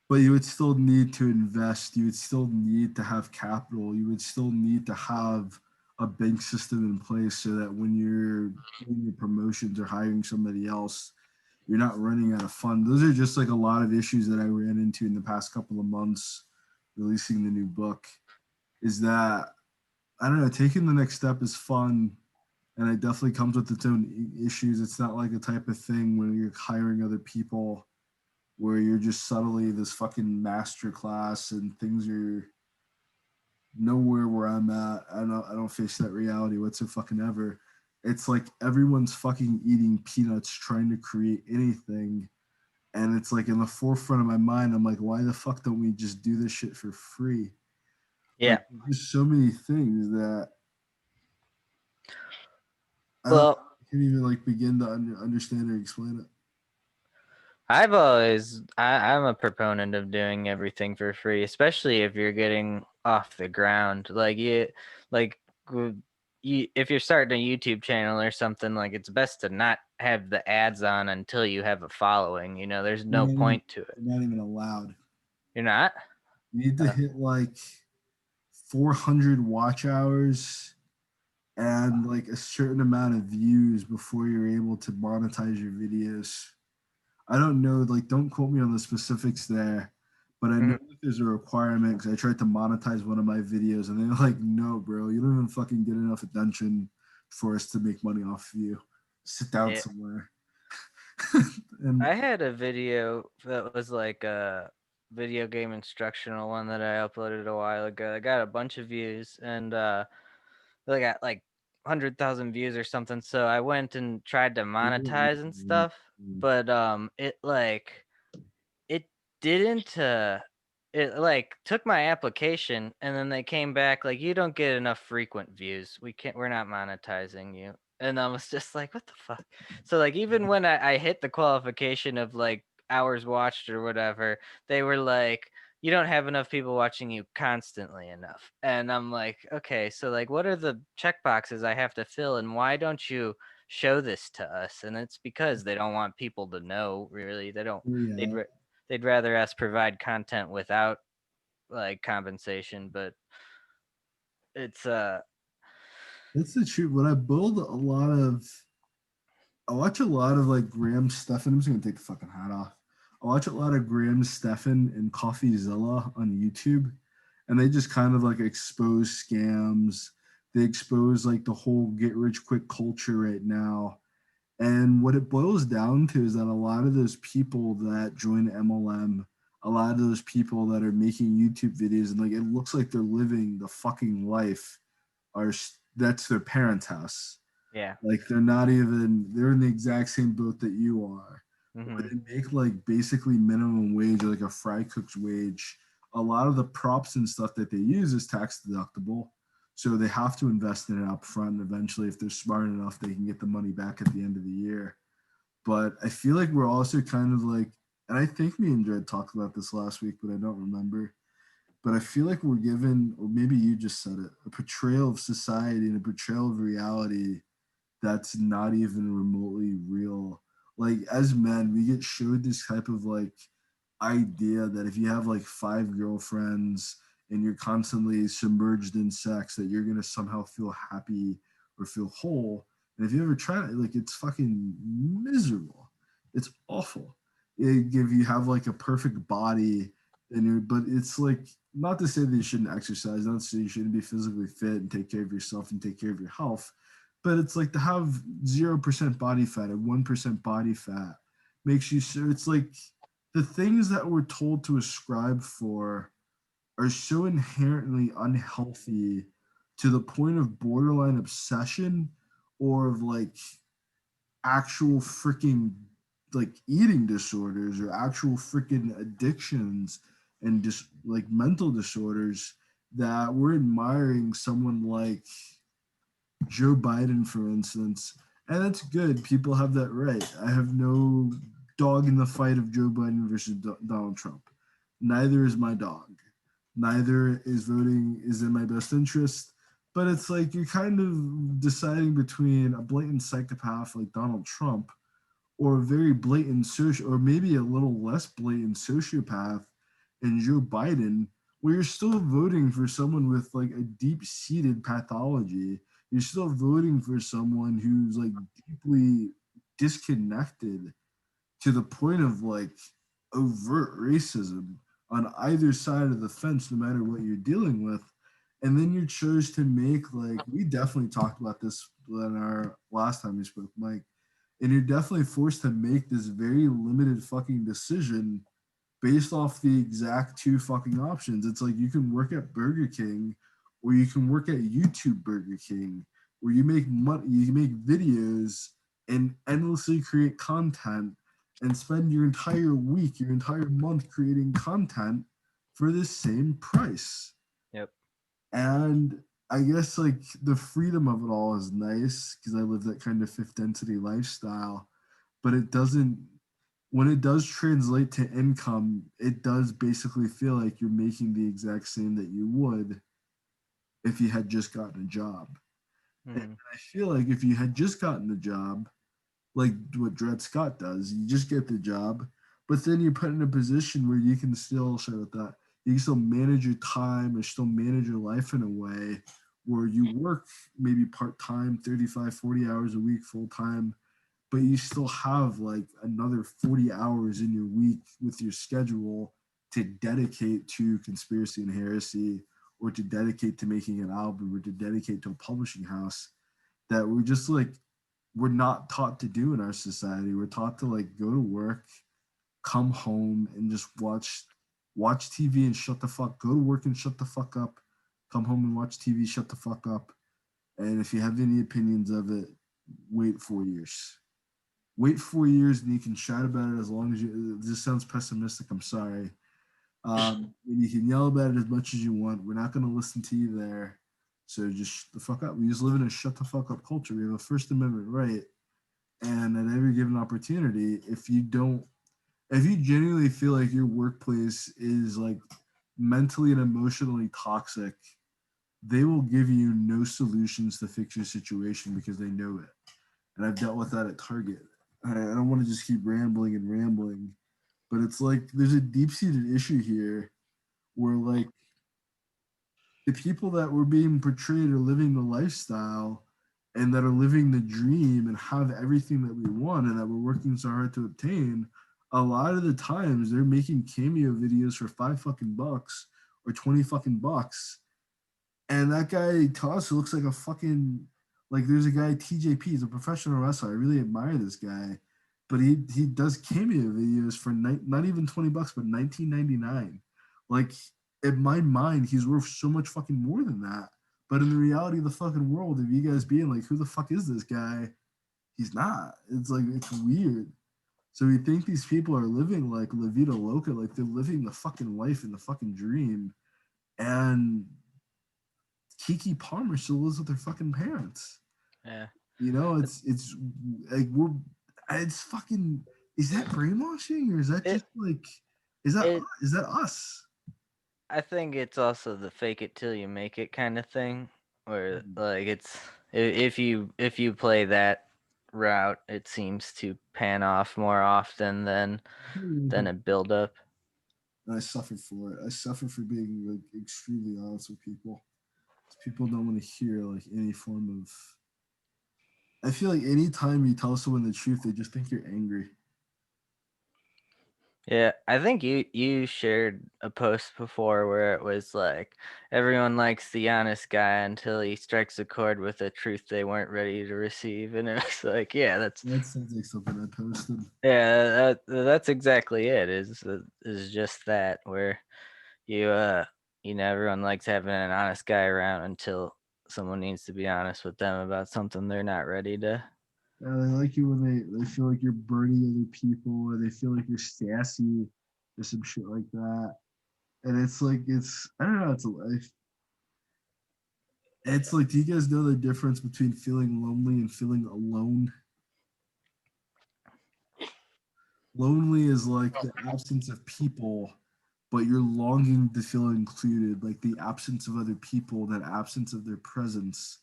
But you would still need to invest. You would still need to have capital. You would still need to have a bank system in place so that when you're doing your promotions or hiring somebody else, you're not running out of fund. Those are just like a lot of issues that I ran into in the past couple of months releasing the new book. Is that, I don't know, taking the next step is fun, and it definitely comes with its own issues. It's not like a type of thing where you're hiring other people where you're just subtly this fucking master class and things are nowhere where I'm at. I don't face that reality whatsoever. It's like everyone's fucking eating peanuts trying to create anything. And it's like in the forefront of my mind, I'm like, why the fuck don't we just do this shit for free? Yeah. Like, there's so many things that I can't even like begin to understand or explain it. I'm a proponent of doing everything for free, especially if you're getting off the ground. If you're starting a YouTube channel or something, like it's best to not have the ads on until you have a following. You know, there's no point to it. You're not even allowed. You're not? You need to hit like 400 watch hours and like a certain amount of views before you're able to monetize your videos. I don't know, like, don't quote me on the specifics there, but I know that there's a requirement because I tried to monetize one of my videos and they're like, no, bro, you don't even fucking get enough attention for us to make money off of you. Sit down somewhere. And I had a video that was like a video game instructional one that I uploaded a while ago. I got a bunch of views and I got like 100,000 views or something. So I went and tried to monetize and stuff, but it didn't it like took my application and then they came back like, you don't get enough frequent views. We're not monetizing you. And I was just like, what the fuck? So like even when I hit the qualification of like hours watched or whatever, they were like, you don't have enough people watching you constantly enough. And I'm like, okay, so like what are the check boxes I have to fill and why don't you show this to us? And it's because they don't want people to know, really. They don't they'd rather us provide content without like compensation, but it's that's the truth. When I watch a lot of like Graham Stephan. I'm just gonna take the fucking hat off. I watch a lot of Graham Stephan and CoffeeZilla on YouTube, and they just kind of like expose scams. They expose like the whole get rich quick culture right now. And what it boils down to is that a lot of those people that join MLM, a lot of those people that are making YouTube videos and like it looks like they're living the fucking life that's their parents' house. Yeah. Like they're in the exact same boat that you are. Where they make like basically minimum wage or like a fry cook's wage. A lot of the props and stuff that they use is tax deductible. So they have to invest in it up front. And eventually, if they're smart enough, they can get the money back at the end of the year. But I feel like we're also kind of like, and I think me and Dread talked about this last week, but I don't remember. But I feel like we're given, or maybe you just said it, a portrayal of society and a portrayal of reality that's not even remotely real. Like as men, we get showed this type of like idea that if you have like 5 girlfriends and you're constantly submerged in sex, that you're gonna somehow feel happy or feel whole. And if you ever try it, like it's fucking miserable. It's awful. If you have like a perfect body, but it's like not to say that you shouldn't exercise, not to say you shouldn't be physically fit and take care of yourself and take care of your health, but it's like to have 0% body fat or 1% body fat makes you so it's like the things that we're told to ascribe for are so inherently unhealthy to the point of borderline obsession or of like actual freaking like eating disorders or actual freaking addictions and just like mental disorders that we're admiring someone like Joe Biden, for instance. And that's good. People have that right. I have no dog in the fight of Joe Biden versus Donald Trump. Neither is my dog. neither is voting is in my best interest. But it's like you're kind of deciding between a blatant psychopath like Donald Trump or a very blatant social, or maybe a little less blatant sociopath in Joe Biden, where you're still voting for someone with like a deep-seated pathology. You're still voting for someone who's like deeply disconnected to the point of like overt racism on either side of the fence, no matter what you're dealing with. And then you chose to make like we definitely talked about this in our last time we spoke, Mike. And you're definitely forced to make this very limited fucking decision based off the exact two fucking options. It's like you can work at Burger King or you can work at YouTube Burger King, where you make money, you make videos and endlessly create content and spend your entire week, your entire month creating content for the same price. Yep. And I guess like the freedom of it all is nice because I live that kind of fifth density lifestyle, but it doesn't, when it does translate to income, it does basically feel like you're making the exact same that you would if you had just gotten a job. And Mhm. I feel like if you had just gotten the job, like what Dread Skott does, you just get the job, but then you're put in a position where you can still share with that. You can still manage your time or still manage your life in a way where you work maybe part time, 35, 40 hours a week, full time, but you still have like another 40 hours in your week with your schedule to dedicate to conspiracy and heresy or to dedicate to making an album or to dedicate to a publishing house that we're just like we're not taught to do in our society. We're taught to like go to work, come home and just watch TV and shut the fuck, go to work and shut the fuck up, come home and watch TV, shut the fuck up. And if you have any opinions of it, wait 4 years. Wait 4 years and you can chat about it as long as you. This sounds pessimistic. I'm sorry. And you can yell about it as much as you want. We're not going to listen to you there. So just shut the fuck up. We just live in a shut the fuck up culture. We have a First Amendment right, and at every given opportunity, if you genuinely feel like your workplace is like mentally and emotionally toxic, they will give you no solutions to fix your situation because they know it. And I've dealt with that at Target. I don't want to just keep rambling and rambling, but it's like there's a deep seated issue here where like the people that were being portrayed are living the lifestyle and that are living the dream and have everything that we want and that we're working so hard to obtain, a lot of the times they're making cameo videos for $5 fucking or 20 fucking bucks. And that guy to us looks like a fucking like there's a guy TJP, he's a professional wrestler. I really admire this guy. But he does cameo videos for not even $20, but 19.99. Like in my mind, he's worth so much fucking more than that. But in the reality of the fucking world, of you guys being like, who the fuck is this guy? He's not. It's like it's weird. So we think these people are living like La Vida Loca, like they're living the fucking life and the fucking dream. And Kiki Palmer still lives with her fucking parents. Yeah. You know, it's like it's fucking. Is that brainwashing or is that It just like is that it is that us? I think it's also the fake it till you make it kind of thing, where like it's if you play that route, it seems to pan off more often than a build up. And I suffer for it. I suffer for being like extremely honest with people. People don't want to hear like any form of. I feel like anytime you tell someone the truth, they just think you're angry. Yeah, I think you shared a post before where it was like everyone likes the honest guy until he strikes a chord with a truth they weren't ready to receive, and it was like, yeah, That sounds like something I posted. that's exactly it. Is just that where you everyone likes having an honest guy around until someone needs to be honest with them about something they're not ready to. Yeah, they like you when they feel like you're burning other people or they feel like you're sassy or some shit like that. And it's like it's I don't know, it's a life. It's like, do you guys know the difference between feeling lonely and feeling alone? Lonely is like the absence of people, but you're longing to feel included, like the absence of other people, that absence of their presence.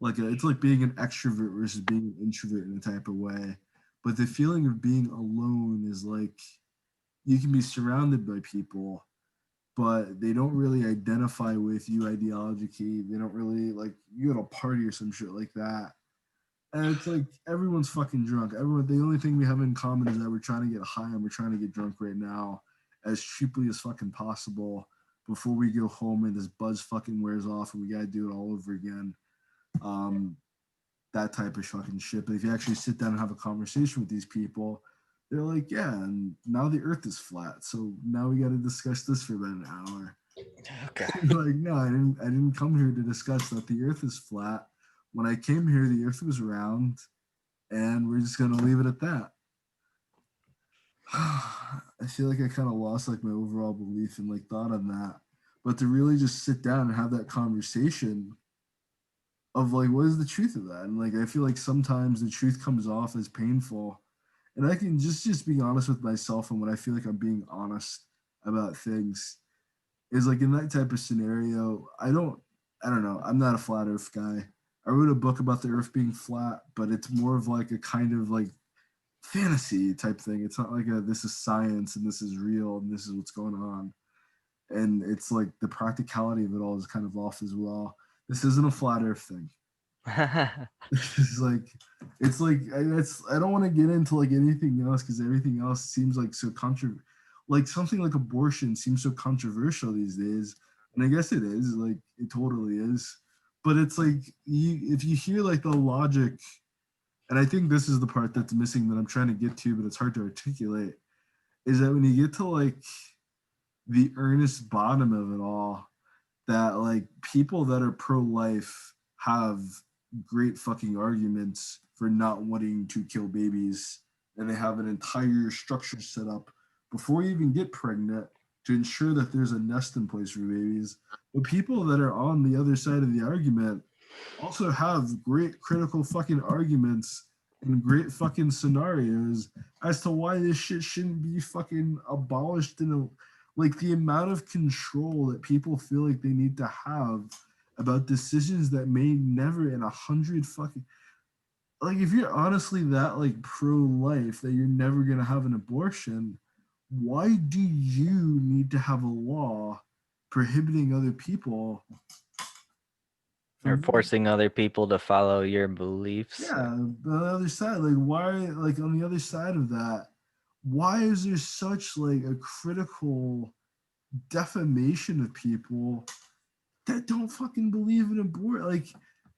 Like it's like being an extrovert versus being an introvert in a type of way. But the feeling of being alone is like you can be surrounded by people, but they don't really identify with you ideologically. They don't really like you at a party or some shit like that. And it's like everyone's fucking drunk. Everyone, the only thing we have in common is that we're trying to get high and we're trying to get drunk right now as cheaply as fucking possible before we go home and this buzz fucking wears off and we gotta do it all over again. Um, that type of fucking shit. But if you actually sit down and have a conversation with these people, they're like, yeah, and now the earth is flat. So now we gotta discuss this for about an hour. Okay. Like, no, I didn't come here to discuss that the earth is flat. When I came here, the earth was round, and we're just gonna leave it at that. I feel like I kind of lost like my overall belief and like thought on that. But to really just sit down and have that conversation of like what is the truth of that? And like I feel like sometimes the truth comes off as painful. And I can just be honest with myself and when I feel like I'm being honest about things is like in that type of scenario, I don't know. I'm not a flat earth guy. I wrote a book about the earth being flat, but it's more of like a kind of like fantasy type thing. It's not like a this is science and this is real and this is what's going on. And it's like the practicality of it all is kind of off as well. This isn't a flat earth thing. It's like I don't want to get into like anything else because everything else seems like so like something like abortion seems so controversial these days, and I guess it is, like it totally is. But it's like if you hear like the logic, and I think this is the part that's missing that I'm trying to get to, but it's hard to articulate, is that when you get to like the earnest bottom of it all, that like people that are pro-life have great fucking arguments for not wanting to kill babies, and they have an entire structure set up before you even get pregnant to ensure that there's a nest in place for babies. But people that are on the other side of the argument also have great critical fucking arguments and great fucking scenarios as to why this shit shouldn't be fucking abolished in a like the amount of control that people feel like they need to have about decisions that may never in 100 fucking like if you're honestly that like pro-life that you're never gonna have an abortion, why do you need to have a law prohibiting other people Or from forcing other people to follow your beliefs. yeah, but on the other side, like why like on the other side of that, why is there such like a critical defamation of people that don't fucking believe in abortion? Like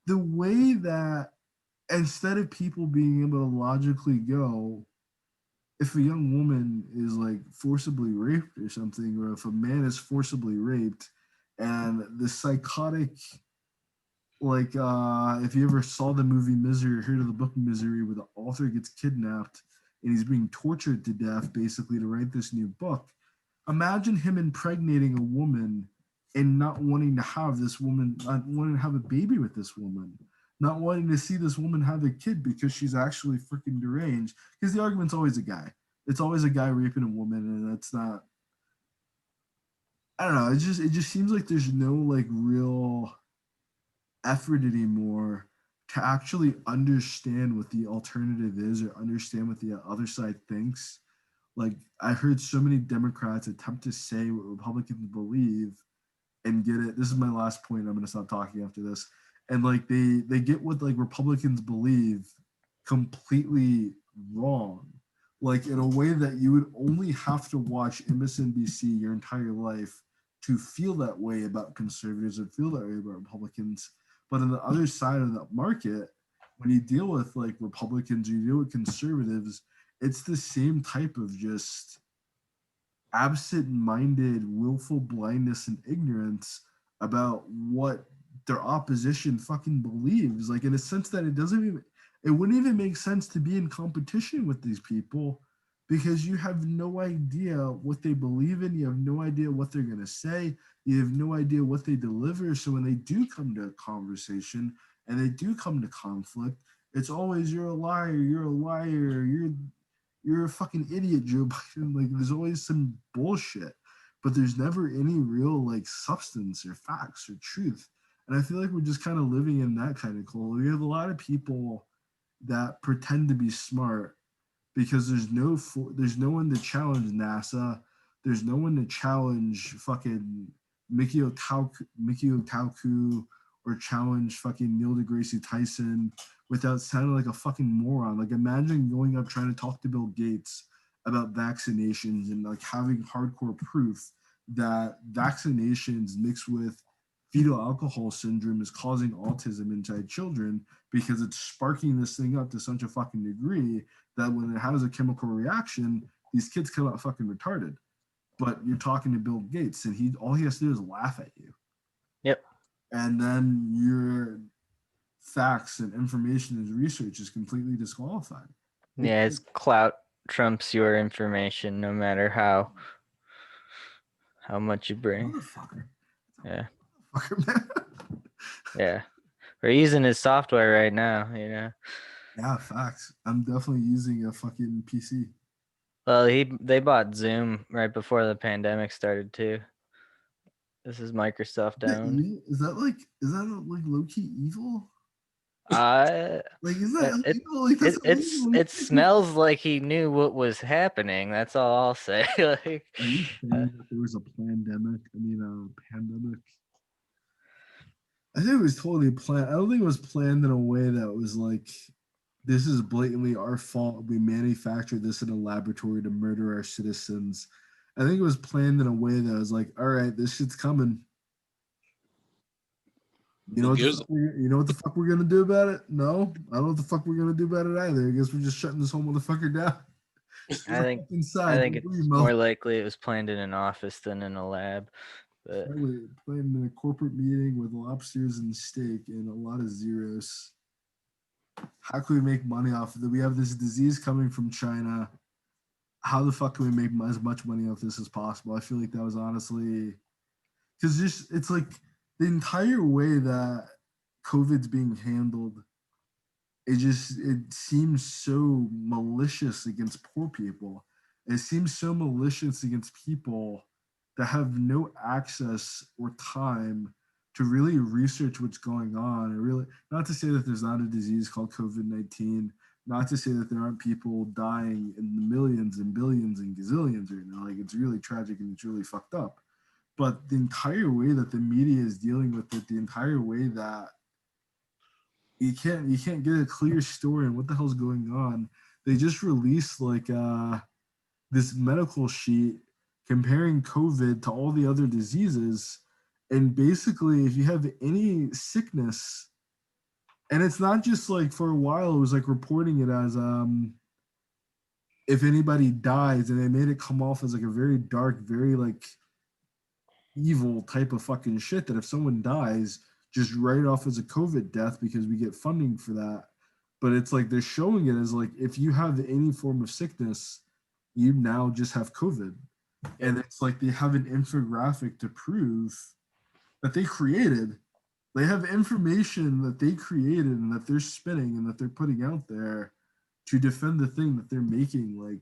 the way that instead of people being able to logically go, if a young woman is like forcibly raped or something, or if a man is forcibly raped, and the psychotic like if you ever saw the movie Misery or heard of the book Misery, where the author gets kidnapped and he's being tortured to death basically to write this new book. Imagine him impregnating a woman and not wanting to have this woman, not wanting to have a baby with this woman, not wanting to see this woman have a kid because she's actually freaking deranged. Because the argument's always a guy. It's always a guy raping a woman, and that's not. I don't know. It just seems like there's no like real effort anymore to actually understand what the alternative is or understand what the other side thinks. Like I heard so many Democrats attempt to say what Republicans believe and get it. This is my last point. I'm gonna stop talking after this. And like they get what like Republicans believe completely wrong. Like in a way that you would only have to watch MSNBC your entire life to feel that way about conservatives and feel that way about Republicans. But on the other side of that market, when you deal with like Republicans, you deal with conservatives, it's the same type of just absent-minded, willful blindness and ignorance about what their opposition fucking believes. Like in a sense that it wouldn't even make sense to be in competition with these people because you have no idea what they believe in. You have no idea what they're going to say. You have no idea what they deliver. So when they do come to a conversation and they do come to conflict, it's always you're a liar, you're a fucking idiot, Joe Biden. Like there's always some bullshit. but there's never any real like substance or facts or truth. And I feel like we're just kind of living in that kind of culture. We have a lot of people that pretend to be smart because there's no one to challenge NASA. There's no one to challenge fucking Mickey Otauku or challenge fucking Neil deGrasse Tyson without sounding like a fucking moron. Like imagine going up trying to talk to Bill Gates about vaccinations and like having hardcore proof that vaccinations mixed with fetal alcohol syndrome is causing autism inside children because it's sparking this thing up to such a fucking degree that when it has a chemical reaction, these kids come out fucking retarded. But you're talking to Bill Gates, and all he has to do is laugh at you. Yep. And then your facts and information and research is completely disqualified. Yeah, his clout trumps your information, no matter how much you bring. Motherfucker. Yeah. Motherfucker, man. Yeah. We're using his software right now, you know. Yeah, facts. I'm definitely using a fucking PC. Well, they bought Zoom right before the pandemic started too. This is Microsoft owned. Is that like low key evil? Like is that it, illegal? Like that's illegal. it smells like he knew what was happening. That's all I'll say. Like, are you saying that there was a pandemic? Pandemic. I think it was totally planned. I don't think it was planned in a way that was like, this is blatantly our fault. We manufactured this in a laboratory to murder our citizens. I think it was planned in a way that was like, all right, this shit's coming. You know what the fuck we're gonna do about it? No, I don't know what the fuck we're gonna do about it either. I guess we're just shutting this whole motherfucker down. I think it's more likely it was planned in an office than in a lab. But planned in a corporate meeting with lobsters and steak and a lot of zeros. How can we make money off of it? We have this disease coming from China. How the fuck can we make as much money off this as possible? I feel like that was honestly, because it's like the entire way that COVID's being handled, it seems so malicious against poor people. It seems so malicious against people that have no access or time to really research what's going on. And really, not to say that there's not a disease called COVID-19, not to say that there aren't people dying in the millions and billions and gazillions right now. Like it's really tragic and it's really fucked up. But the entire way that the media is dealing with it, the entire way that you can't get a clear story on what the hell's going on. They just released like this medical sheet comparing COVID to all the other diseases. And basically, if you have any sickness, and it's not just like for a while, it was like reporting it as if anybody dies, and they made it come off as like a very dark, very like evil type of fucking shit that if someone dies, just write off as a COVID death because we get funding for that. But it's like they're showing it as like if you have any form of sickness, you now just have COVID. And it's like they have an infographic to prove that they created. They have information that they created and that they're spinning and that they're putting out there to defend the thing that they're making. Like,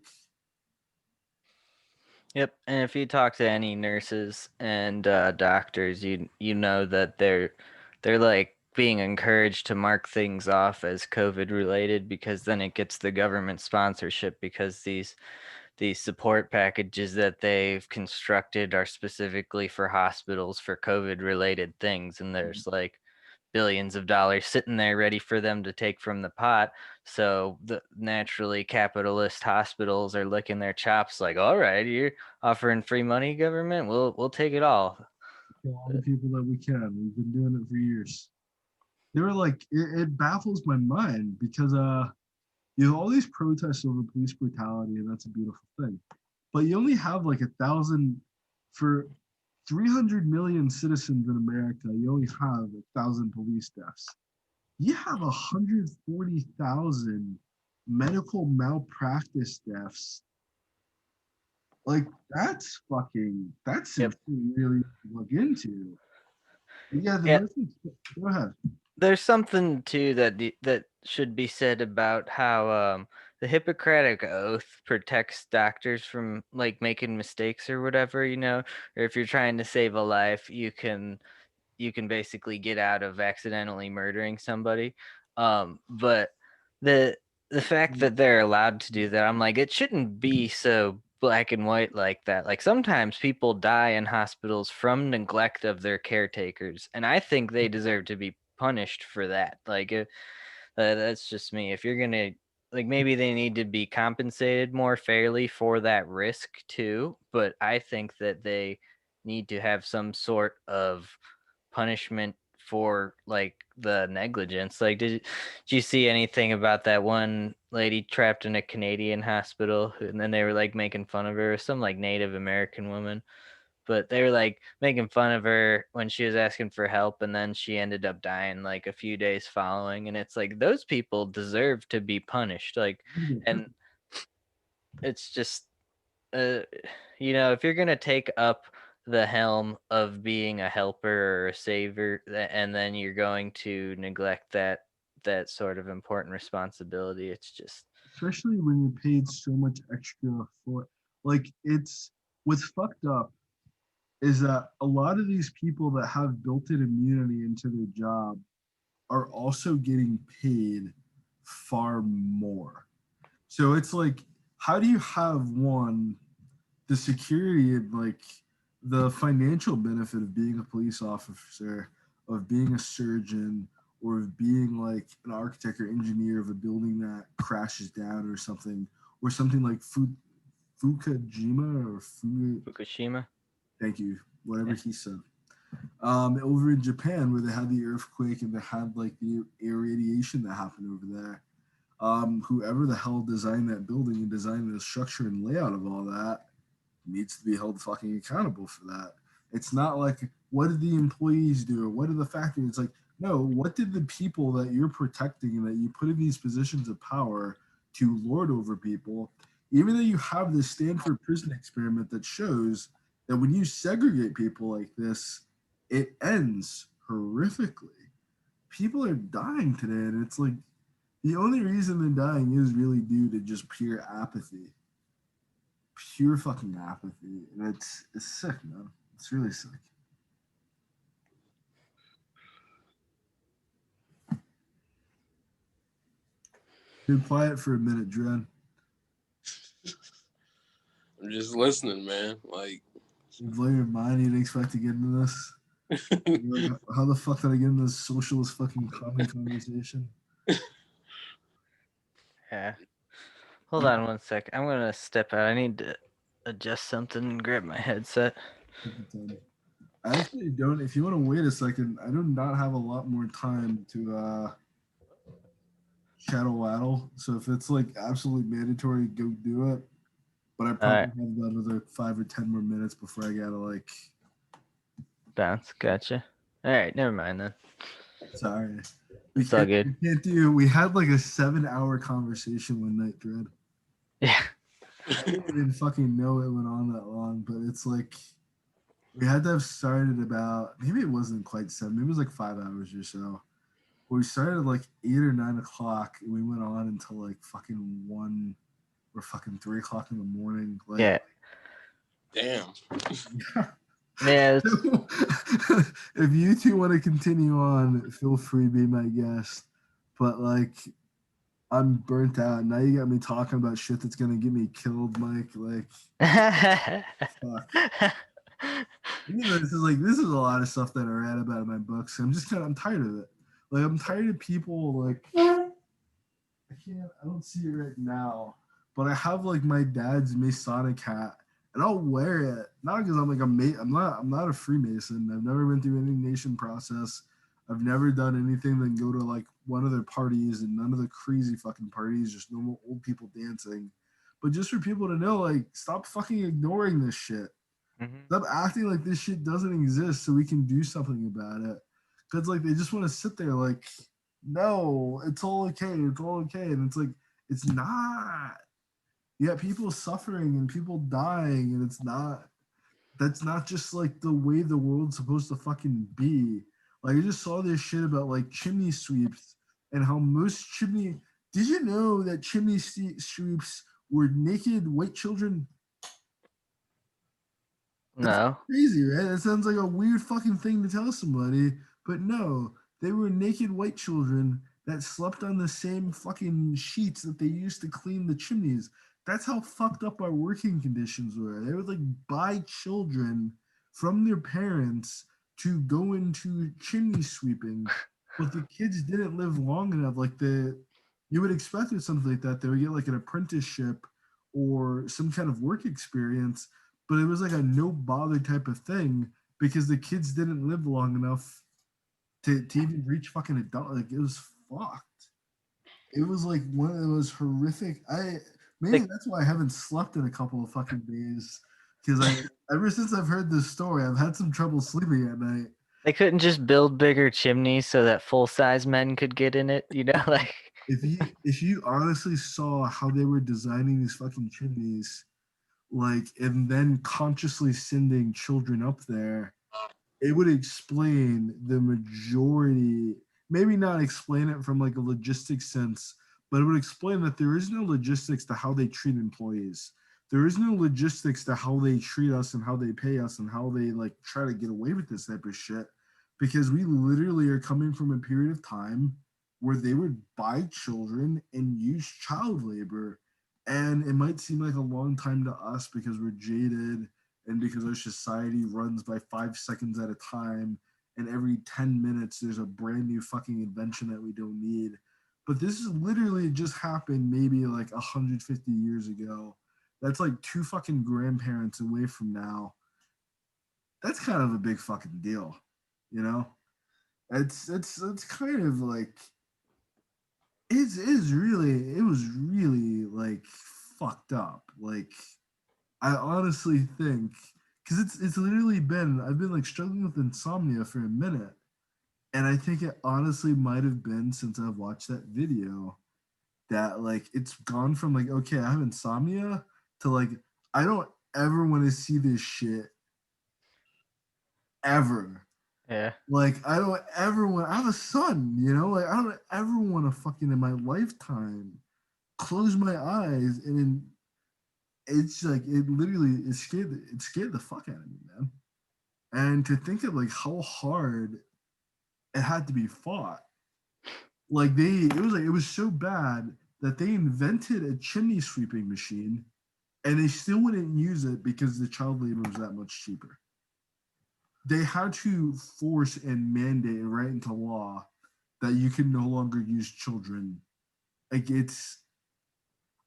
yep. And if you talk to any nurses and doctors, you know that they're like being encouraged to mark things off as COVID related because then it gets the government sponsorship because these support packages that they've constructed are specifically for hospitals for COVID related things. And there's like billions of dollars sitting there ready for them to take from the pot. So naturally capitalist hospitals are licking their chops like, all right, you're offering free money, government, we'll take it all. All the people that we can. We've been doing it for years. They were like, it baffles my mind because you have all these protests over police brutality, and that's a beautiful thing. But you only have like 1,000 for 300 million citizens in America. You only have 1,000 police deaths. You have 140,000 medical malpractice deaths. Like that's Yep. really look into. Yeah, go ahead. There's something too that should be said about how the Hippocratic Oath protects doctors from like making mistakes or whatever, or if you're trying to save a life, you can basically get out of accidentally murdering somebody. But the the fact that they're allowed to do that, I'm like, it shouldn't be so black and white like that. Like sometimes people die in hospitals from neglect of their caretakers, and I think they deserve to be punished for that. Like that's just me. If you're gonna like, maybe they need to be compensated more fairly for that risk too. But I think that they need to have some sort of punishment for like the negligence. Like, did you see anything about that one lady trapped in a Canadian hospital, and then they were like making fun of her, some like Native American woman, but they were like making fun of her when she was asking for help, and then she ended up dying like a few days following. And it's like those people deserve to be punished. Like, and it's just uh, if you're gonna take up the helm of being a helper or a savior, and then you're going to neglect that sort of important responsibility, it's just Especially when you're paid so much extra for, like, it's what's fucked up is that a lot of these people that have built-in immunity into their job are also getting paid far more. So it's like, how do you have one, the security and like the financial benefit of being a police officer, of being a surgeon, or of being like an architect or engineer of a building that crashes down or something like Fukushima or Fukushima. thank you, whatever Yeah. he said. Over in Japan, where they had the earthquake and they had like the irradiation that happened over there. Whoever the hell designed that building and designed the structure and layout of all that needs to be held fucking accountable for that. It's not like, what did the employees do or what did the factory? It's like, no, what did the people that you're protecting and that you put in these positions of power to lord over people, even though you have this Stanford prison experiment that shows that when you segregate people like this, it ends horrifically. People are dying today, and it's like the only reason they're dying is really due to just pure apathy. Pure fucking apathy. And it's sick, man. It's really sick. Been quiet for a minute, Dread. I'm just listening, man. Like, You blow your mind. You didn't expect to get into this. You're like, how the fuck did I get into this socialist fucking common conversation? Yeah. Hold on one sec. I'm gonna step out. I need to adjust something and grab my headset. I actually don't. If you want to wait a second, I do not have a lot more time to shadow waddle. So if it's like absolutely mandatory, go do it. But I probably Alright. have about another 5 or 10 more minutes before I gotta like. Bounce. Gotcha. All right. Never mind then. Sorry. It's all good. We can't do. We had like a 7-hour conversation one night, Dread. Yeah. I didn't even fucking know it went on that long, but it's like we had to have started about, maybe it wasn't quite 7, maybe it was like 5 hours or so. But we started at like 8 or 9 o'clock, and we went on until like fucking 1 or fucking 3 o'clock in the morning. Like, Yeah. damn. Yeah. If you two want to continue on, feel free, be my guest. But like, I'm burnt out. Now you got me talking about shit that's gonna get me killed, Mike. Like, fuck. This is a lot of stuff that I read about in my books. I'm tired of it. Like, I'm tired of people like, I don't see it right now, but I have like my dad's Masonic hat, and I'll wear it not because I'm not a Freemason. I've never been through any nation process. I've never done anything than go to like one of their parties, and none of the crazy fucking parties, just normal old people dancing. But just for people to know, like, stop fucking ignoring this shit. Mhm. Stop acting like this shit doesn't exist so we can do something about it. Because like they just want to sit there like, no, it's all okay, and it's like, it's not. You got people suffering and people dying, and it's not. That's not just like the way the world's supposed to fucking be. Like, I just saw this shit about like chimney sweeps and how most chimney. Did you know that chimney sweeps were naked white children? No. Crazy, right? That sounds like a weird fucking thing to tell somebody, but no, they were naked white children that slept on the same fucking sheets that they used to clean the chimneys. That's how fucked up our working conditions were. They would like buy children from their parents to go into chimney sweeping, but the kids didn't live long enough. Like you would expect with something like that, they would get like an apprenticeship or some kind of work experience, but it was like a no bother type of thing because the kids didn't live long enough to even reach fucking adult. Like it was fucked. It was like one of those horrific. Maybe that's why I haven't slept in a couple of fucking days, because I ever since I've heard this story, I've had some trouble sleeping at night. They couldn't just build bigger chimneys so that full-size men could get in it, like. If you honestly saw how they were designing these fucking chimneys, like, and then consciously sending children up there, it would explain the majority, maybe not explain it from like a logistics sense, but it would explain that there is no logistics to how they treat employees. There is no logistics to how they treat us and how they pay us and how they like try to get away with this type of shit, because we literally are coming from a period of time where they would buy children and use child labor. And it might seem like a long time to us because we're jaded and because our society runs by 5 seconds at a time, and every 10 minutes there's a brand new fucking invention that we don't need. But this is literally just happened maybe like 150 years ago. That's like two fucking grandparents away from now. That's kind of a big fucking deal, you know? It's kind of like it was really like fucked up. Like I honestly think, because it's literally been, I've been like struggling with insomnia for a minute, and I think it honestly might have been since I've watched that video that like it's gone from like, okay, I have insomnia to like I don't ever want to see this shit ever. Yeah. Like I don't ever want. I have a son, you know. Like I don't ever want to fucking in my lifetime close my eyes and then it's like it scared the fuck out of me, man. And to think of like how hard it had to be fought. Like it was so bad that they invented a chimney sweeping machine and they still wouldn't use it because the child labor was that much cheaper. They had to force and mandate and write into law that you can no longer use children. Like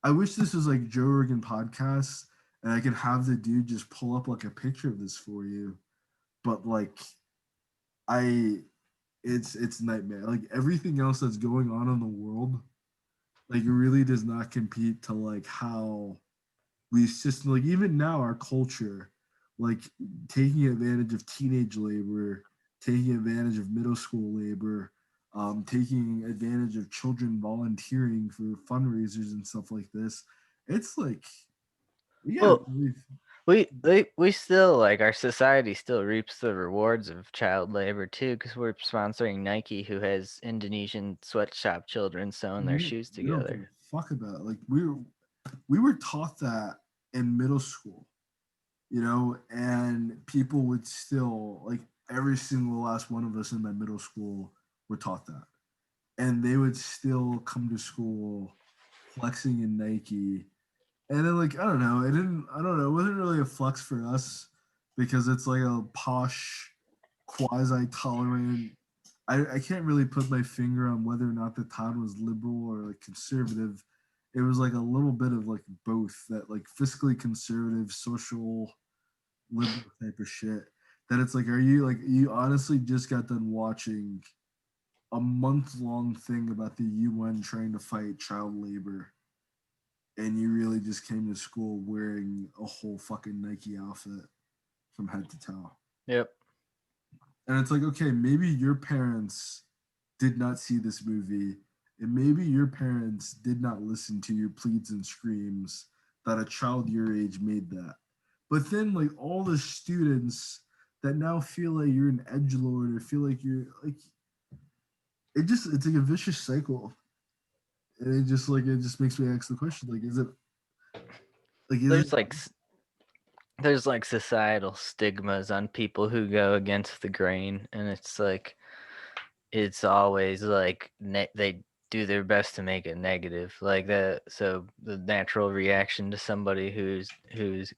I wish this was like Joe Rogan podcast and I could have the dude just pull up like a picture of this for you. But like I it's nightmare. Like everything else that's going on in the world, like it really does not compete to like how we just like even now our culture, like taking advantage of teenage labor, taking advantage of middle school labor, taking advantage of children volunteering for fundraisers and stuff like this. It's like Well, we still like our society still reaps the rewards of child labor too, because we're sponsoring Nike, who has Indonesian sweatshop children sewing their shoes we don't give together. a fuck about it. Like we were taught that in middle school, you know, and people would still like every single last one of us in my middle school were taught that, and they would still come to school flexing in Nike. And then like I don't know, it wasn't really a flex for us because it's like a posh, quasi tolerant. I can't really put my finger on whether or not the town was liberal or like conservative. It was like a little bit of like both, that like fiscally conservative, social liberal type of shit. That it's like, are you like, you honestly just got done watching a month-long thing about the UN trying to fight child labor, and you really just came to school wearing a whole fucking Nike outfit from head to toe. Yep. And it's like, okay, maybe your parents did not see this movie, and maybe your parents did not listen to your pleads and screams that a child your age made that. But then, like, all the students that now feel like you're an edgelord or feel like you're like, it's like a vicious cycle. And it just makes me ask the question, like, is it like there's like societal stigmas on people who go against the grain, and it's like it's always like they do their best to make it negative, like that. So the natural reaction to somebody who's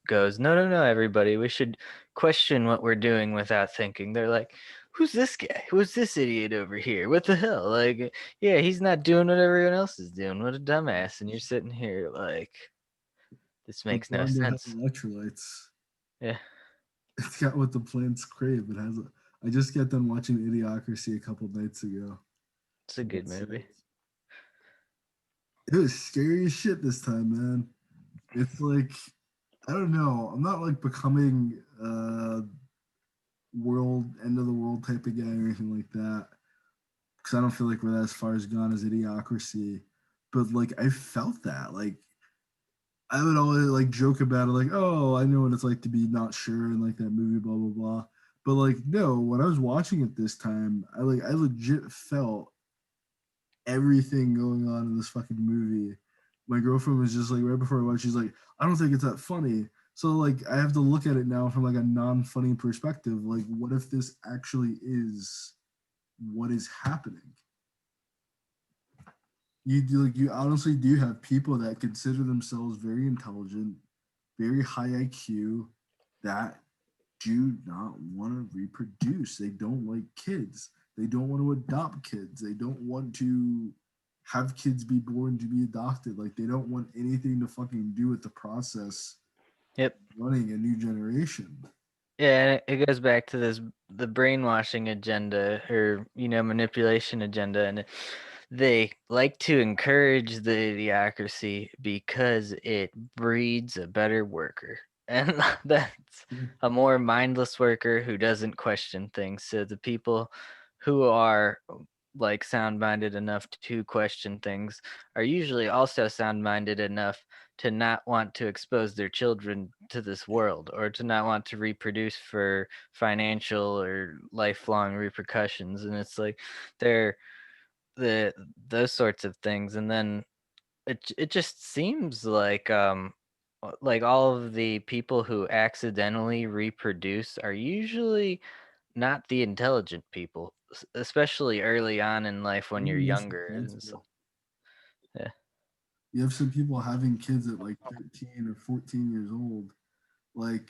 goes, no, everybody, we should question what we're doing without thinking. They're like, who's this guy? Who's this idiot over here? What the hell? Like, yeah, he's not doing what everyone else is doing. What a dumbass! And you're sitting here like, this the makes no blonde has sense. electrolytes? Yeah, It's got what the plants crave. It has. I just got done watching Idiocracy a couple nights ago. it's a good movie. It was scary as shit this time, man. It's like, I don't know. I'm not like becoming world end of the world type of guy or anything like that, because I don't feel like we're as far as gone as Idiocracy. But like, I felt that. Like, I would always like joke about it, like, oh, I know what it's like to be not sure and like that movie, blah blah blah. But like, no, when I was watching it this time, I legit felt everything going on in this fucking movie. My girlfriend was just like, right before I watched, she's like, I don't think it's that funny. So like, I have to look at it now from like a non-funny perspective. Like, what if this actually is what is happening? You honestly do have people that consider themselves very intelligent, very high IQ, that do not want to reproduce. They don't like kids. They don't want to adopt kids. They don't want to have kids be born to be adopted. Like, they don't want anything to fucking do with the process. Yep. Running a new generation. Yeah, it goes back to the brainwashing agenda, or manipulation agenda, and they like to encourage the idiocracy because it breeds a better worker, and that's a more mindless worker who doesn't question things. So the people who are like sound-minded enough to question things are usually also sound-minded enough to not want to expose their children to this world, or to not want to reproduce for financial or lifelong repercussions. And it's like they're those sorts of things. And then it just seems like all of the people who accidentally reproduce are usually not the intelligent people, especially early on in life when you're younger. And so, yeah. You have some people having kids at like 13 or 14 years old. Like,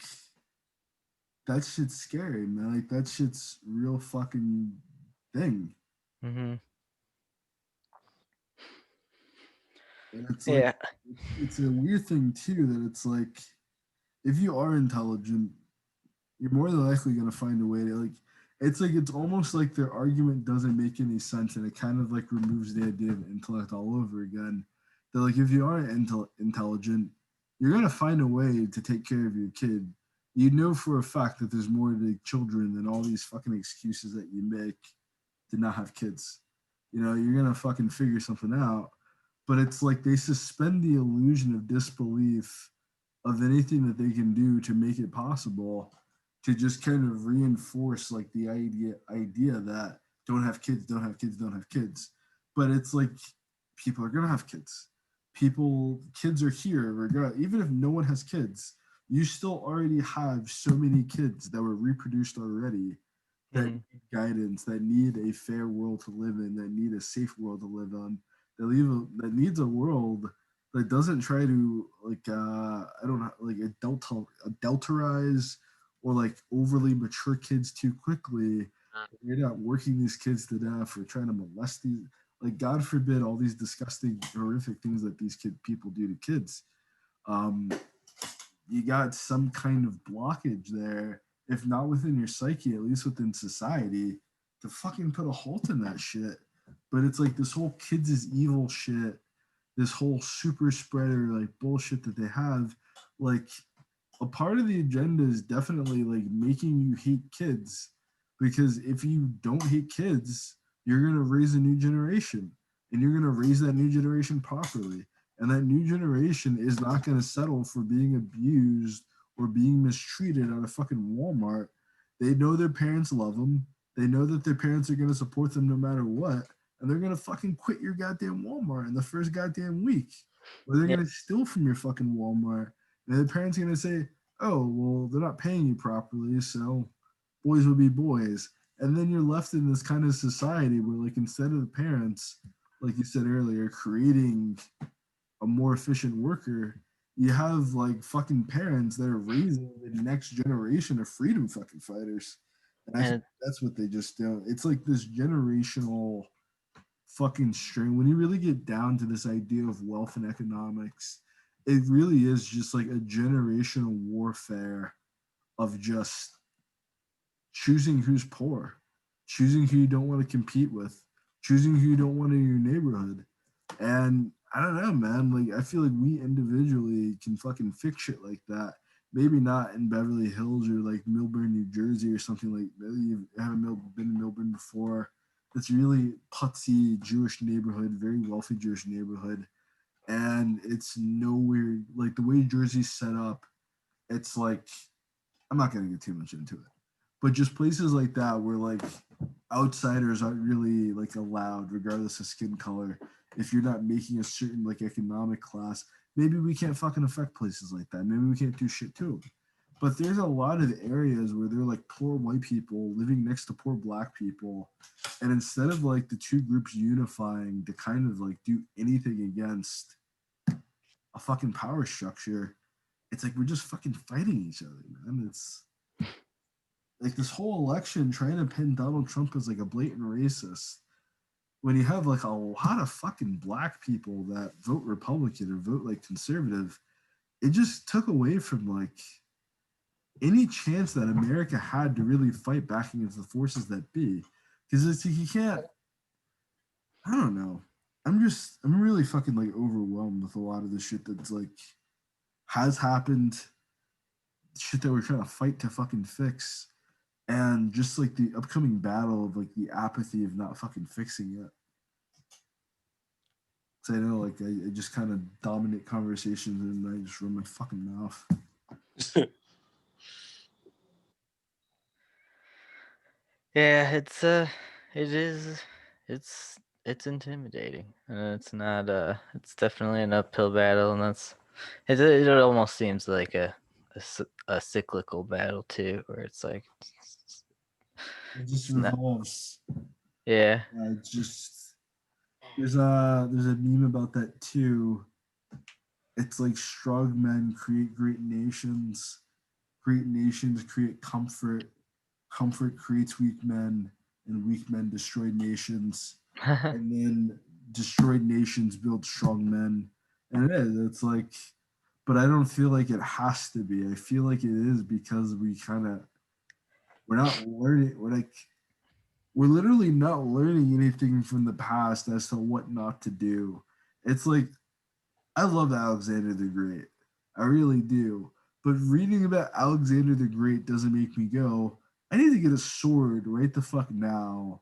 that shit's scary, man. Like, that shit's real fucking thing. Mm-hmm. And it's like, Yeah. it's a weird thing too, that it's like, if you are intelligent, you're more than likely going to find a way to like, it's almost like their argument doesn't make any sense, and it kind of like removes the idea of intellect all over again. That like, if you are intelligent, you're going to find a way to take care of your kid. You know for a fact that there's more to children than all these fucking excuses that you make to not have kids. You're going to fucking figure something out. But it's like they suspend the illusion of disbelief of anything that they can do to make it possible, to just kind of reinforce like the idea that don't have kids, don't have kids, don't have kids. But it's like, people are gonna have kids. Kids are here. Even if no one has kids, you still already have so many kids that were reproduced already, that need guidance, that need a fair world to live in, that need a safe world to live on, that needs a world that doesn't try to like I don't know, like adulterize or like overly mature kids too quickly. You're not working these kids to death or trying to molest these, like, God forbid, all these disgusting, horrific things that these people do to kids. You got some kind of blockage there, if not within your psyche, at least within society, to fucking put a halt in that shit. But it's like this whole kids is evil shit, this whole super spreader like bullshit that they have, like, a part of the agenda is definitely like making you hate kids, because if you don't hate kids, you're going to raise a new generation, and you're going to raise that new generation properly, and that new generation is not going to settle for being abused or being mistreated at a fucking Walmart. They know their parents love them. They know that their parents are going to support them no matter what. and they're gonna fucking quit your goddamn Walmart in the first goddamn week, or they're gonna steal from your fucking Walmart. And the parents are gonna say, "Oh, well, they're not paying you properly, so boys will be boys." And then you're left in this kind of society where, like, instead of the parents, like you said earlier, creating a more efficient worker, you have like fucking parents that are raising the next generation of freedom fucking fighters. And I think that's what they just do. It's like this generational fucking strain. When you really get down to this idea of wealth and economics, it really is just like a generational warfare of just choosing who's poor, choosing who you don't want to compete with, choosing who you don't want in your neighborhood. And I don't know, man. Like, I feel like we individually can fucking fix shit like that. Maybe not in Beverly Hills or like Millburn, New Jersey, or something like that. You haven't been in Millburn before. It's really putsy Jewish neighborhood, very wealthy Jewish neighborhood, and it's nowhere like the way Jersey's set up. It's like, I'm not gonna get too much into it, but just places like that where like outsiders aren't really like allowed, regardless of skin color. If you're not making a certain like economic class, maybe we can't fucking affect places like that. Maybe we can't do shit to them. But there's a lot of areas where they're like poor white people living next to poor black people, and instead of like the two groups unifying to kind of like do anything against a fucking power structure, it's like we're just fucking fighting each other, man. It's like this whole election trying to pin Donald Trump as like a blatant racist when you have like a lot of fucking black people that vote Republican or vote like conservative. It just took away from like any chance that America had to really fight back against the forces that be. Because it's like you can't, I don't know. I'm really fucking like overwhelmed with a lot of the shit that's like has happened, shit that we're trying to fight to fucking fix, and just like the upcoming battle of like the apathy of not fucking fixing it. So I know like I just kind of dominate conversations and I just run my fucking mouth. Yeah, it's intimidating, and it's not it's definitely an uphill battle, and it almost seems like a cyclical battle too, where it's like It just not, revolves. yeah. Just there's a meme about that too. It's like strong men create great nations create comfort, comfort creates weak men, and weak men destroy nations, and then destroyed nations build strong men. And it is. It's like, but I don't feel like it has to be. I feel like it is because we're not learning. We're literally not learning anything from the past as to what not to do. It's like, I love Alexander the Great. I really do. But reading about Alexander the Great doesn't make me go, I need to get a sword right the fuck now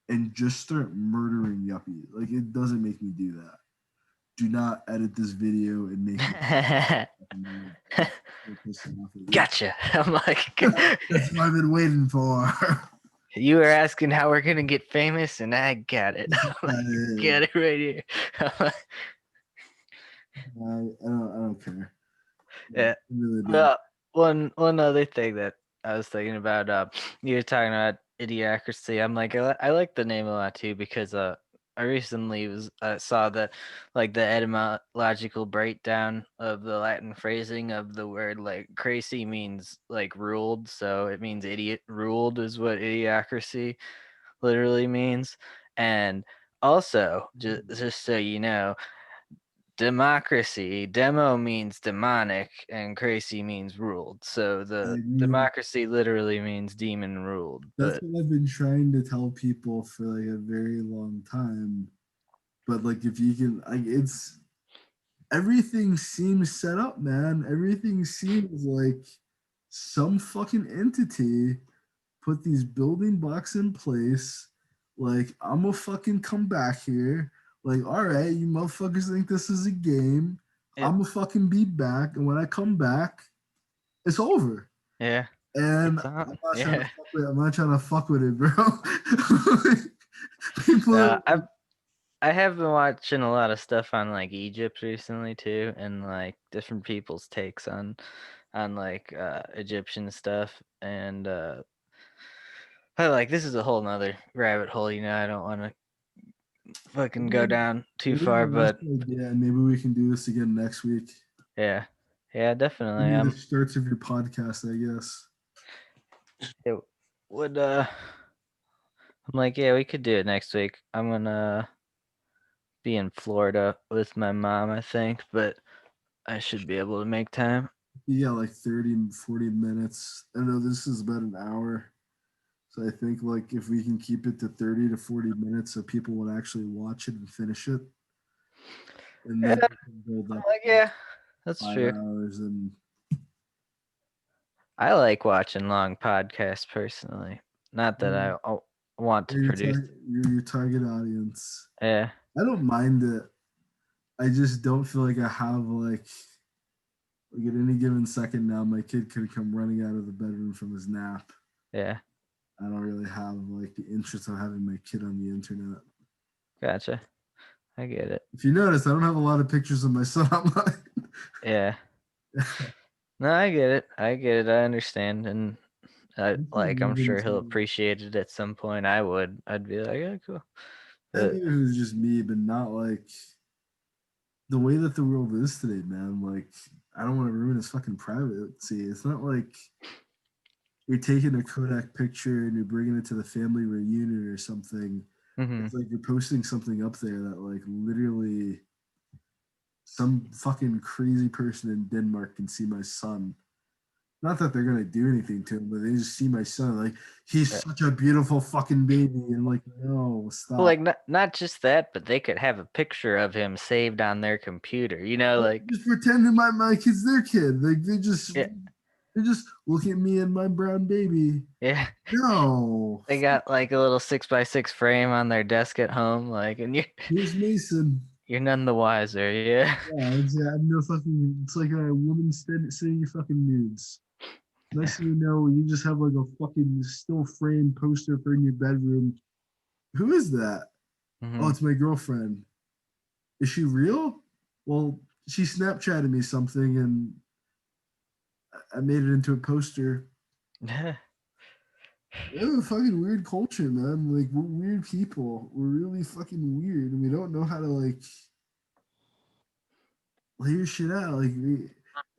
and just start murdering yuppies. Like, it doesn't make me do that. Do not edit this video and make it. Gotcha. I'm like, that's what I've been waiting for. You were asking how we're gonna get famous, and I got it. Like, get it right here. I don't care. Yeah. Really One other thing that I was thinking about, you were talking about idiocracy. I'm like, I like the name a lot too because I recently saw that like the etymological breakdown of the Latin phrasing of the word like crazy means like ruled, so it means idiot ruled is what idiocracy literally means. And also, just so you know, democracy, demo means demonic and crazy means ruled. So the democracy literally means demon ruled. That's what I've been trying to tell people for like a very long time. But like if you can, like, it's everything seems set up, man. Everything seems like some fucking entity put these building blocks in place. Like, I'm gonna fucking come back here. Like, all right, you motherfuckers think this is a game. I'm gonna fucking be back, and when I come back, it's over. Yeah. And I'm not trying to fuck with it, bro. People I have been watching a lot of stuff on like Egypt recently too, and like different people's takes on like Egyptian stuff, and I like this is a whole nother rabbit hole. I don't want to fucking go down too far, but yeah, maybe we can do this again next week. yeah, definitely. Maybe the starts of your podcast, I guess. It would I'm like, yeah, we could do it next week. I'm gonna be in Florida with my mom, I think, but I should be able to make time. You got like 30, 40 minutes. I know this is about an hour. So I think like if we can keep it to 30 to 40 minutes so people would actually watch it and finish it. And then we can build I'm up like, yeah, that's 5 true. hours and I like watching long podcasts personally. Not that I want to produce. your target audience. Yeah. I don't mind it. I just don't feel like I have like at any given second now my kid could come running out of the bedroom from his nap. Yeah. I don't really have like the interest of having my kid on the internet. Gotcha. I get it. If you notice, I don't have a lot of pictures of my son online. Yeah. No, I get it. I understand, and I'm sure he'll appreciate it at some point. I would. I'd be like, yeah, cool. I think it was just me, but not like the way that the world is today, man. Like, I don't want to ruin his fucking privacy. It's not like you're taking a Kodak picture and you're bringing it to the family reunion or something. Mm-hmm. It's like you're posting something up there that like literally some fucking crazy person in Denmark can see my son. Not that they're gonna do anything to him, but they just see my son like he's such a beautiful fucking baby, and like, no, stop. Well, like not just that, but they could have a picture of him saved on their computer. Like just pretending my kid's their kid. Like they just look at me and my brown baby. Yeah. No. They got like a little 6x6 frame on their desk at home, like, and here's Mason. You're none the wiser, yeah. Yeah, I'm no fucking. It's like a woman sitting your fucking nudes. Next thing you know, you just have like a fucking still frame poster for in your bedroom. Who is that? Mm-hmm. Oh, it's my girlfriend. Is she real? Well, she Snapchatted me something and I made it into a poster. Yeah. We have a fucking weird culture, man. Like, we're weird people. We're really fucking weird, and we don't know how to like lay your shit out. Like,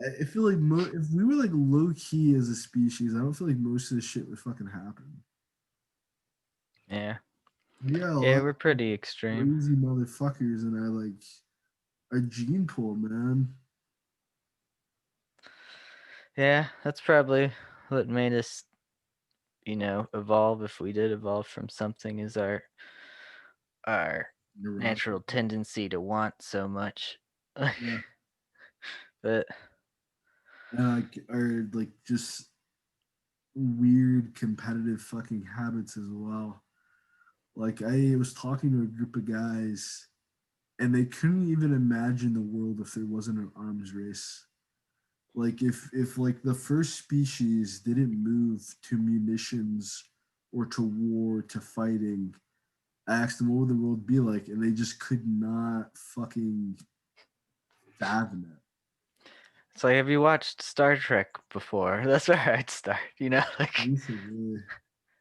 I feel like if we were like low key as a species, I don't feel like most of this shit would fucking happen. Yeah. Yeah, we're pretty extreme. Crazy motherfuckers in our gene pool, man. Yeah, that's probably what made us, evolve. If we did evolve from something, is our natural tendency to want so much. Yeah. But our like just weird competitive fucking habits as well. Like I was talking to a group of guys and they couldn't even imagine the world if there wasn't an arms race. Like if like the first species didn't move to munitions or to war to fighting, I asked them what would the world be like, and they just could not fucking fathom it. It's like, have you watched Star Trek before? That's where I'd start, like. Basically.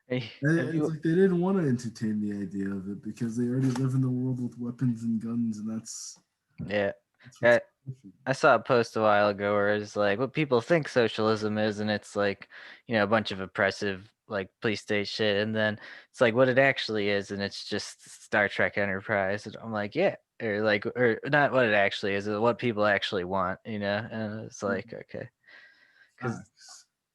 It's like they didn't want to entertain the idea of it because they already live in the world with weapons and guns, and that's I saw a post a while ago where it's like what people think socialism is, and it's like, a bunch of oppressive like police state shit, and then it's like what it actually is, and it's just Star Trek Enterprise. And I'm like, yeah, or not what it actually is, what people actually want, and it's like, okay, because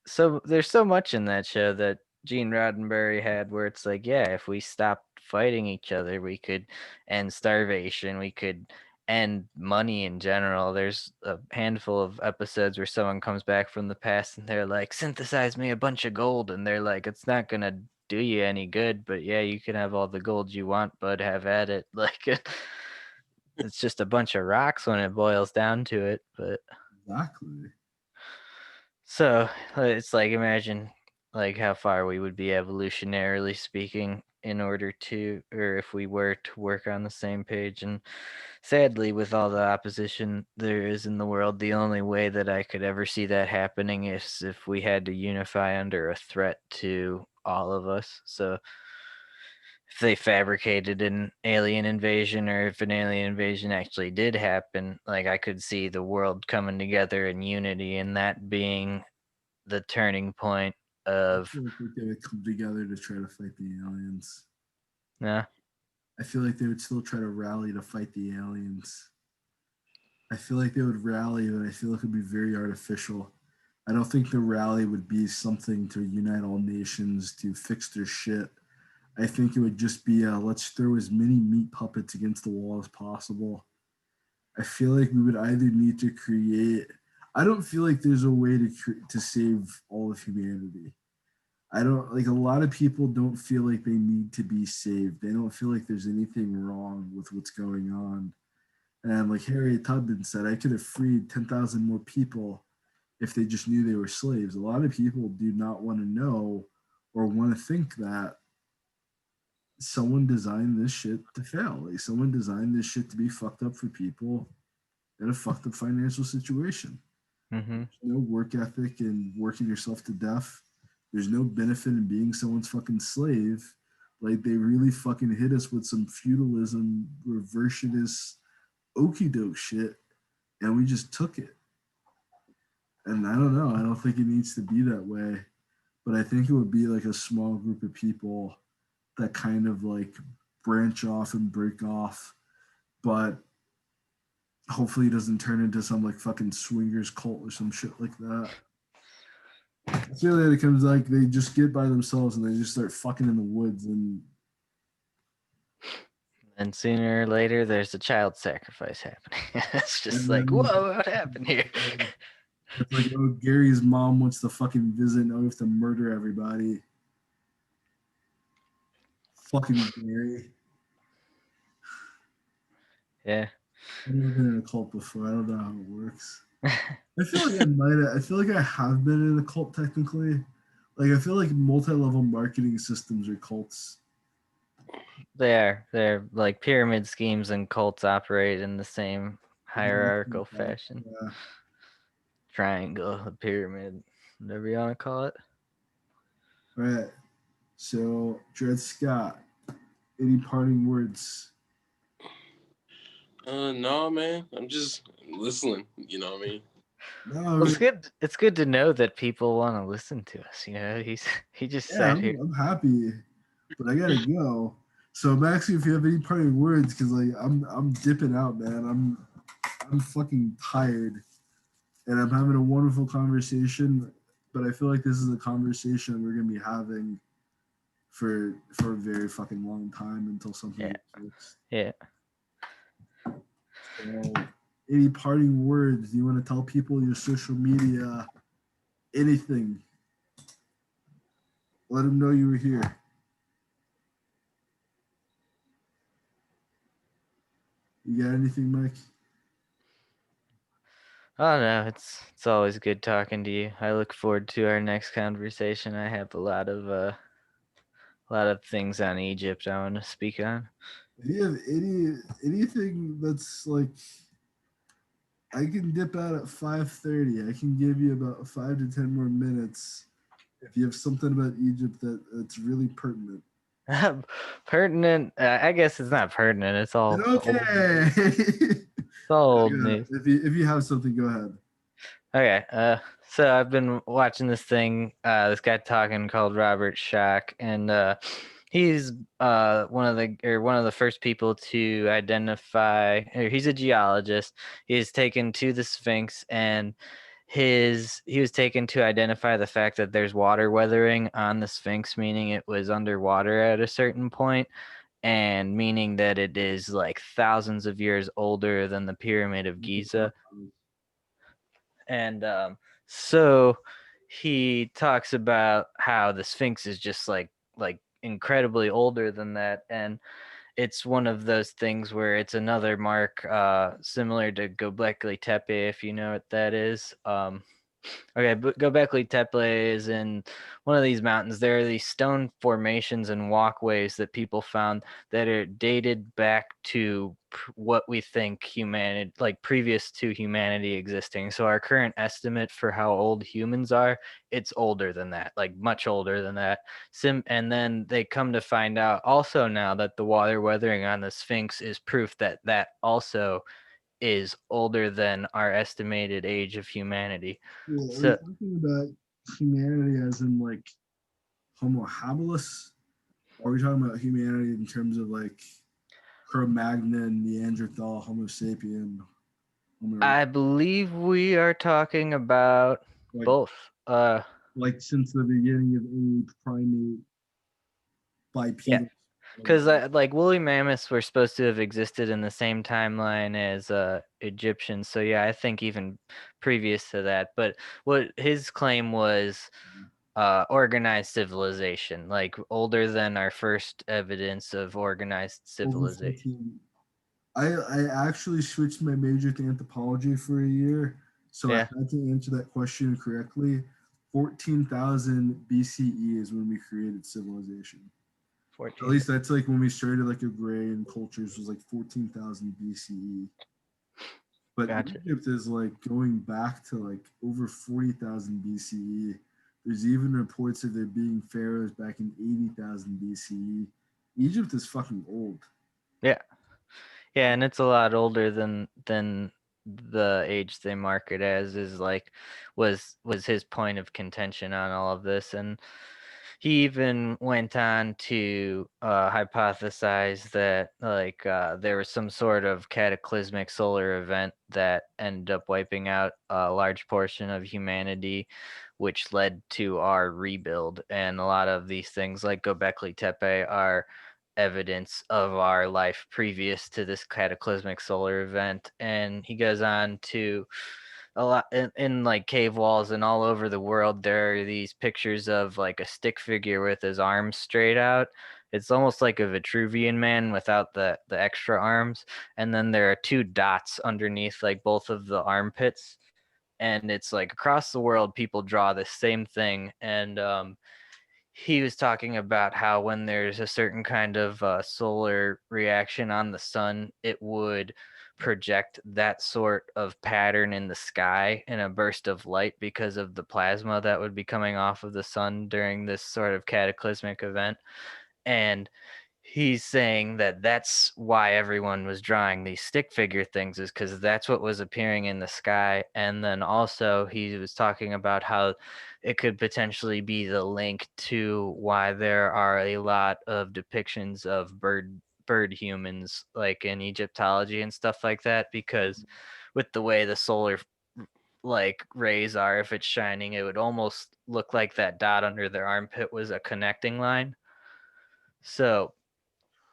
so there's so much in that show that Gene Roddenberry had where it's like, yeah, if we stopped fighting each other, we could end starvation, we could end money in general. There's a handful of episodes where someone comes back from the past and they're like, synthesize me a bunch of gold, and they're like, it's not gonna do you any good, but yeah, you can have all the gold you want, bud, have at it. Like it's just a bunch of rocks when it boils down to it. But exactly. So it's like, imagine like how far we would be evolutionarily speaking in order to, or if we were to work on the same page. And sadly, with all the opposition there is in the world, the only way that I could ever see that happening is if we had to unify under a threat to all of us. So if they fabricated an alien invasion, or if an alien invasion actually did happen, like, I could see the world coming together in unity, and that being the turning point I of feel like they would come together to try to fight the aliens. yeah. I feel like they would still try to rally to fight the aliens. I feel like they would rally, but I feel like it would be very artificial. I don't think the rally would be something to unite all nations to fix their shit. I think it would just be let's throw as many meat puppets against the wall as possible. I feel like we would either need to create. I don't feel like there's a way to save all of humanity. I don't like a lot of people don't feel like they need to be saved. They don't feel like there's anything wrong with what's going on. And like Harriet Tubman said, I could have freed 10,000 more people if they just knew they were slaves. A lot of people do not want to know or want to think that someone designed this shit to fail. Like someone designed this shit to be fucked up for people in a fucked up financial situation. Mm-hmm. There's no work ethic in working yourself to death. There's no benefit in being someone's fucking slave. Like they really fucking hit us with some feudalism, reversionist, okey doke shit, and we just took it. And I don't know. I don't think it needs to be that way. But I think it would be like a small group of people that kind of like branch off and break off. But hopefully it doesn't turn into some like fucking swingers cult or some shit like that. I feel like it comes like they just get by themselves and they just start fucking in the woods and sooner or later there's a child sacrifice happening. It's just and like, then whoa, what happened here? it's like, oh, Gary's mom wants to fucking visit. Now we have to murder everybody. Fucking Gary. Yeah. I've never been in a cult before. I don't know how it works. I feel like I might. I feel like I have been in a cult technically. Like I feel like multi-level marketing systems are cults. They're like pyramid schemes, and cults operate in the same hierarchical Yeah. fashion. Triangle, a pyramid, whatever you want to call it. All right. So, Dread Skott, any parting words? No, man. I'm just listening. You know what I mean? No, Well, it's good. It's good to know that people want to listen to us. You know, he just yeah, sat here. I'm happy, but I gotta go. So, Maxie, if you have any parting words, because like I'm dipping out, man. I'm fucking tired, and I'm having a wonderful conversation. But I feel like this is a conversation we're gonna be having for a very fucking long time until something Yeah. gets fixed. Yeah. So, any parting words? Do you want to tell people your social media? Anything? Let them know you were here. You got anything, Mike? Oh no, it's always good talking to you. I look forward to our next conversation. I have a lot of things on Egypt I want to speak on. If you have anything that's like, I can dip out at 5:30. I can give you about 5 to 10 more minutes. If you have something about Egypt that's really pertinent. Pertinent? I guess it's not pertinent. It's all Okay. It's all old news. If you have something, go ahead. Okay. So I've been watching this thing. This guy talking called Robert Schock, and he's one of the first people to identify. Or he's a geologist. He's taken to the Sphinx, and he was taken to identify the fact that there's water weathering on the Sphinx, meaning it was underwater at a certain point, and meaning that it is like thousands of years older than the Pyramid of Giza. And so he talks about how the Sphinx is just like incredibly older than that, and it's one of those things where it's another mark similar to Göbekli Tepe, if you know what that is. Okay, but Göbekli Tepe is in one of these mountains. There are these stone formations and walkways that people found that are dated back to what we think humanity, like previous to humanity existing. So our current estimate for how old humans are, it's older than that, like much older than that. And then they come to find out also now that the water weathering on the Sphinx is proof that that also is older than our estimated age of humanity. Well, are we So talking about humanity as in like Homo habilis? Or are we talking about humanity in terms of like Cro-Magnon, Neanderthal, Homo sapien, Homo I believe we are talking about like both. like since the beginning of any primate Yeah, bipedal? because like woolly mammoths were supposed to have existed in the same timeline as Egyptians. So yeah, I think even previous to that. But what his claim was, organized civilization, like older than our first evidence of organized Over civilization. 14. I actually switched my major to anthropology for a year, so I Yeah, had to answer that question correctly. 14,000 BCE is when we created civilization. At 14. least that's like when we started like agrarian cultures was like 14,000 BCE. But Gotcha. Egypt is like going back to like over 40,000 BCE. There's even reports of there being pharaohs back in 80,000 BCE. Egypt is fucking old. Yeah. Yeah, and it's a lot older than the age they mark it as is like was his point of contention on all of this. And he even went on to hypothesize that like there was some sort of cataclysmic solar event that ended up wiping out a large portion of humanity, which led to our rebuild. And a lot of these things like Göbekli Tepe are evidence of our life previous to this cataclysmic solar event. And he goes on to a lot in like cave walls and all over the world there are these pictures of like a stick figure with his arms straight out. It's almost like a Vitruvian man without the extra arms. And then there are two dots underneath like both of the armpits. And it's like across the world people draw the same thing. And he was talking about how when there's a certain kind of solar reaction on the sun, it would project that sort of pattern in the sky in a burst of light because of the plasma that would be coming off of the sun during this sort of cataclysmic event. And he's saying that that's why everyone was drawing these stick figure things is because that's what was appearing in the sky. And then also he was talking about how it could potentially be the link to why there are a lot of depictions of bird humans like in Egyptology and stuff like that, because with the way the solar like rays are, if it's shining, it would almost look like that dot under their armpit was a connecting line. So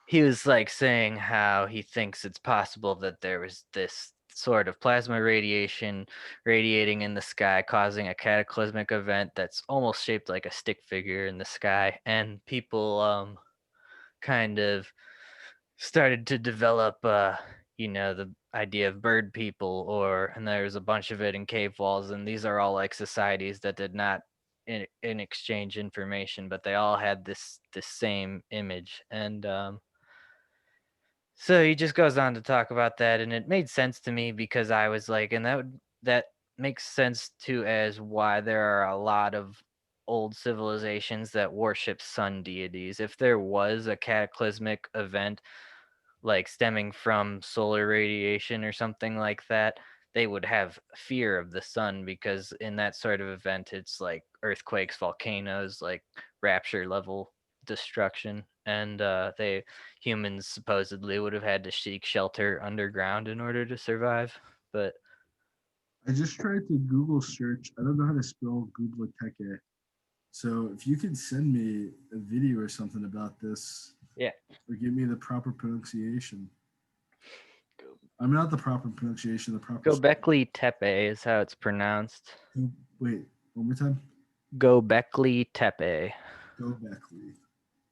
he was like saying how he thinks it's possible that there was this sort of plasma radiation radiating in the sky causing a cataclysmic event that's almost shaped like a stick figure in the sky. And people kind of started to develop the idea of bird people, or and there's a bunch of it in cave walls, and these are all like societies that did not in exchange information, but they all had this same image. And so he just goes on to talk about that, and it made sense to me because I was like, and that makes sense too as why there are a lot of old civilizations that worship sun deities. If there was a cataclysmic event like stemming from solar radiation or something like that, they would have fear of the sun because in that sort of event, it's like earthquakes, volcanoes, like rapture level destruction. And they humans supposedly would have had to seek shelter underground in order to survive. But I just tried to Google search. I don't know how to spell Google-teke. So if you could send me a video or something about this, yeah, or give me the proper pronunciation. I'm not the proper pronunciation, the proper. Göbekli Tepe is how it's pronounced. Wait, one more time. Göbekli Tepe. Gobekli.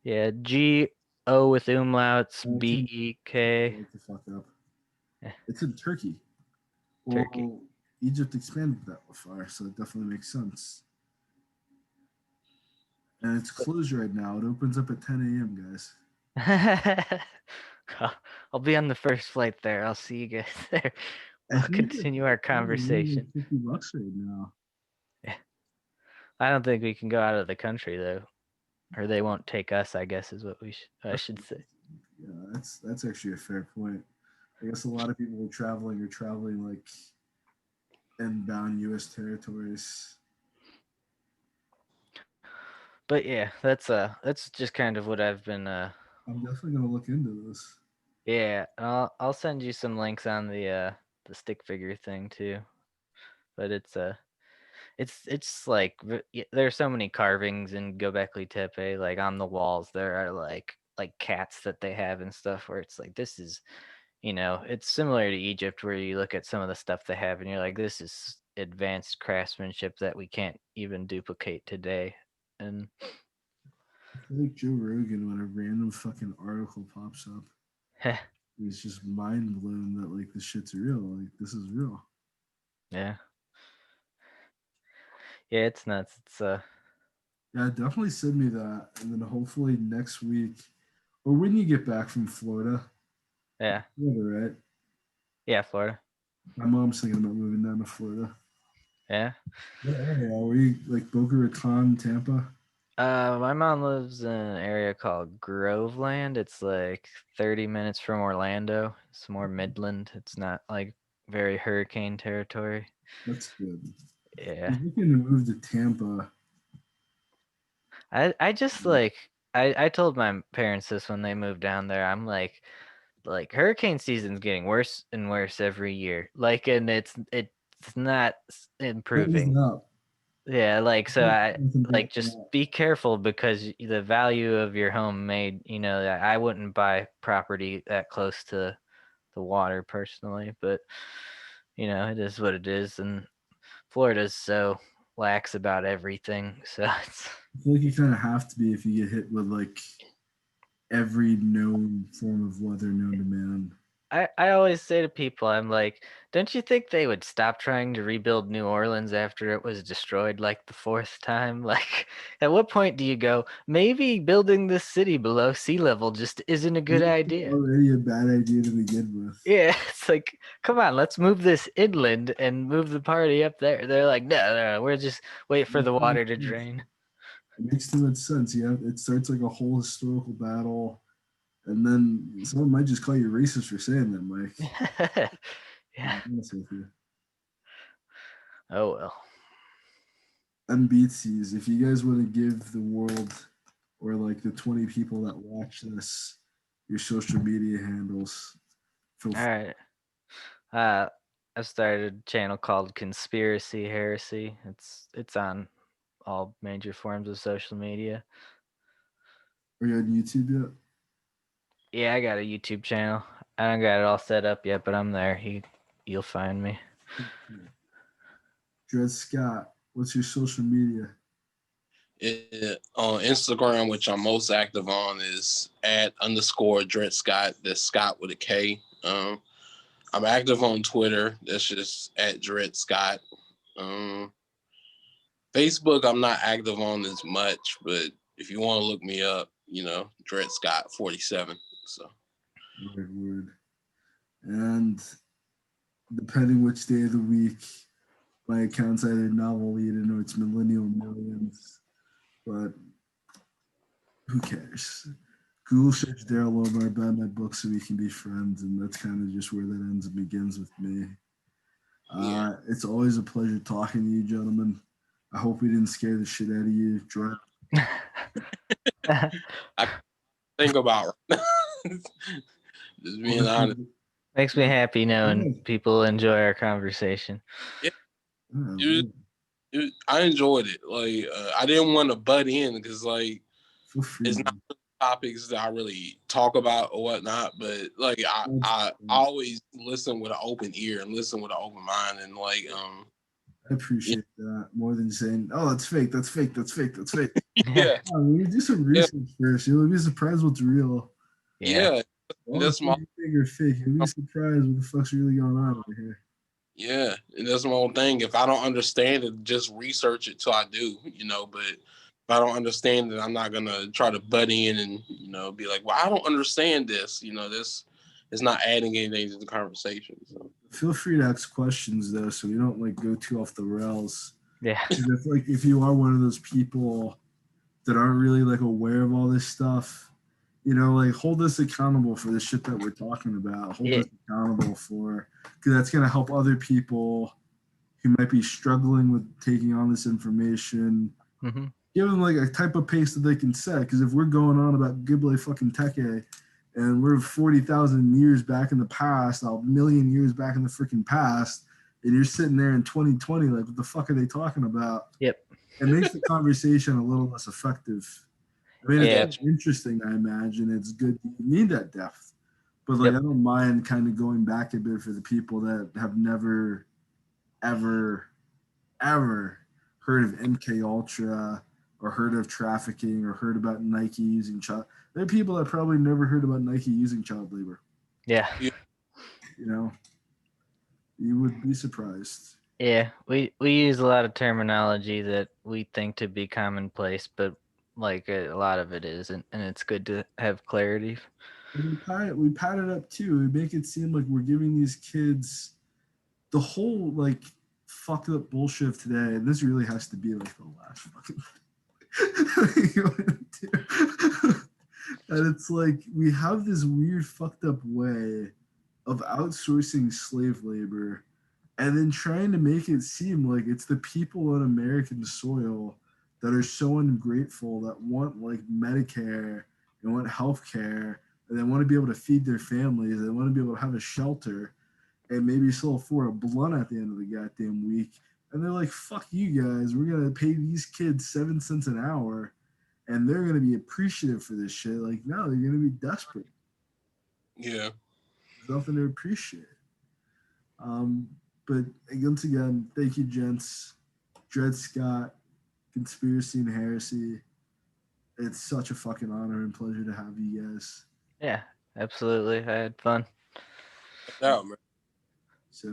Yeah, G-O with umlauts, I B-E-K. like to fuck up. Eh, It's in Turkey. Turkey. Well, Egypt expanded that far, so it definitely makes sense. And it's closed right now. It opens up at 10 a.m., guys. I'll be on the first flight there. I'll see you guys there. I We'll think continue our conversation. Like $50 right now. Yeah. I don't think we can go out of the country though, or they won't take us, I guess is what I should say. Yeah, that's actually a fair point. I guess a lot of people are traveling like inbound U.S. territories. But yeah, that's just kind of what I've been I'm definitely gonna look into this. yeah, I'll send you some links on the stick figure thing too. But it's like there's so many carvings in Göbekli Tepe, like on the walls there are like cats that they have and stuff where it's like this is, it's similar to Egypt where you look at some of the stuff they have and you're like this is advanced craftsmanship that we can't even duplicate today. And I feel like Joe Rogan when a random fucking article pops up, it's just mind blown that like this shit's real. Like this is real. yeah. Yeah, it's nuts. It's Yeah, definitely send me that, and then hopefully next week, or when you get back from Florida. yeah. Florida, right? Yeah, Florida. My mom's thinking about moving down to Florida. Yeah. What area? Are we like Boca Raton, Tampa? My mom lives in an area called Groveland. It's like 30 minutes from Orlando. It's more Midland. It's not like very hurricane territory. That's good. Yeah. He's looking to move to Tampa. I just like I told my parents this when they moved down there. I'm like hurricane season's getting worse and worse every year. Like, and it's not improving. Up. Yeah, like so I like just Up. be careful because the value of your home made, I wouldn't buy property that close to the water personally, but it is what it is, and Florida's so lax about everything. So it's I feel like you kind of have to be if you get hit with like every known form of weather known to man. I always say to people, I'm like, don't you think they would stop trying to rebuild New Orleans after it was destroyed like the fourth time? Like, at what point do you go, maybe building this city below sea level just isn't a good idea? Already a bad idea to begin with. Yeah, it's like, come on, let's move this inland and move the party up there. They're like, no, we're just wait for the water to drain. It makes too much sense. Yeah, it starts like a whole historical battle. And then someone might just call you racist for saying that, Mike. Yeah. I'm honest with you. Oh well. MBTs, if you guys want to give the world or like the 20 people that watch this your social media handles, All right. I've started a channel called Conspiracy Heresy. It's on all major forms of social media. Are you on YouTube yet? Yeah, I got a YouTube channel. I don't got it all set up yet, but I'm there. You'll find me. Dread Skott, what's your social media? On Instagram, which I'm most active on, is @_Dread Skott. That's Scott with a K. I'm active on Twitter. That's just @Dread Skott. Facebook, I'm not active on as much, but if you want to look me up, Dread Skott 47. So. Word. And depending which day of the week, my account's either novel lead or it's millennial millions. But who cares? Google search Daryl Omar, buy my book so we can be friends, and that's kind of just where that ends and begins with me. It's always a pleasure talking to you, gentlemen. I hope we didn't scare the shit out of you. Dread. I think about just being honest. Makes me happy knowing people enjoy our conversation. Yeah. I enjoyed it. Like I didn't want to butt in because like it's not topics that I really talk about or whatnot, but like I always listen with an open ear and listen with an open mind, and like I appreciate that more than saying, "Oh, that's fake, that's fake, that's fake, that's fake." Yeah, we do some research first. You'll be surprised what's real. Yeah. That's my big or fake. You'll be surprised what the fuck's really going on over here. Yeah, and that's my own thing. If I don't understand it, just research it till I do, you know. But if I don't understand it, I'm not gonna try to butt in and, you know, be like, well, I don't understand this. You know, this is not adding anything to the conversation. So. Feel free to ask questions though, so we don't like go too off the rails. Yeah. If you are one of those people that aren't really like aware of all this stuff, you know, like hold us accountable for the shit that we're talking about. Hold us accountable for, because that's gonna help other people who might be struggling with taking on this information. Mm-hmm. Give them like a type of pace that they can set. Because if we're going on about Ghibli fucking Teke and we're 40,000 years back in the past, a million years back in the freaking past, and you're sitting there in 2020, like, what the fuck are they talking about? Yep. It makes the conversation a little less effective. I mean, Yeah. it's interesting, I imagine. It's good. You need that depth. But, like, Yep. I don't mind kind of going back a bit for the people that have never, ever, ever heard of MK Ultra or heard of trafficking or heard about Nike using child. There are people that probably never heard about Nike using child labor. Yeah. You know, you would be surprised. Yeah. We use a lot of terminology that we think to be commonplace, but like a lot of it isn't, and it's good to have clarity. And we pat it up too. We make it seem like we're giving these kids the whole like fucked up bullshit of today. And this really has to be like the last fucking and it's like we have this weird fucked up way of outsourcing slave labor and then trying to make it seem like it's the people on American soil that are so ungrateful that want like Medicare and want health care and they want to be able to feed their families, they want to be able to have a shelter and maybe still afford a blunt at the end of the goddamn week. And they're like, fuck you guys, we're gonna pay these kids 7 cents an hour and they're gonna be appreciative for this shit. Like, no, they're gonna be desperate. Yeah. There's nothing to appreciate. But once again, thank you, gents. Dread Skott, Conspiracy and Heresy. It's such a fucking honor and pleasure to have you guys. Yeah, absolutely. I had fun. No, man. So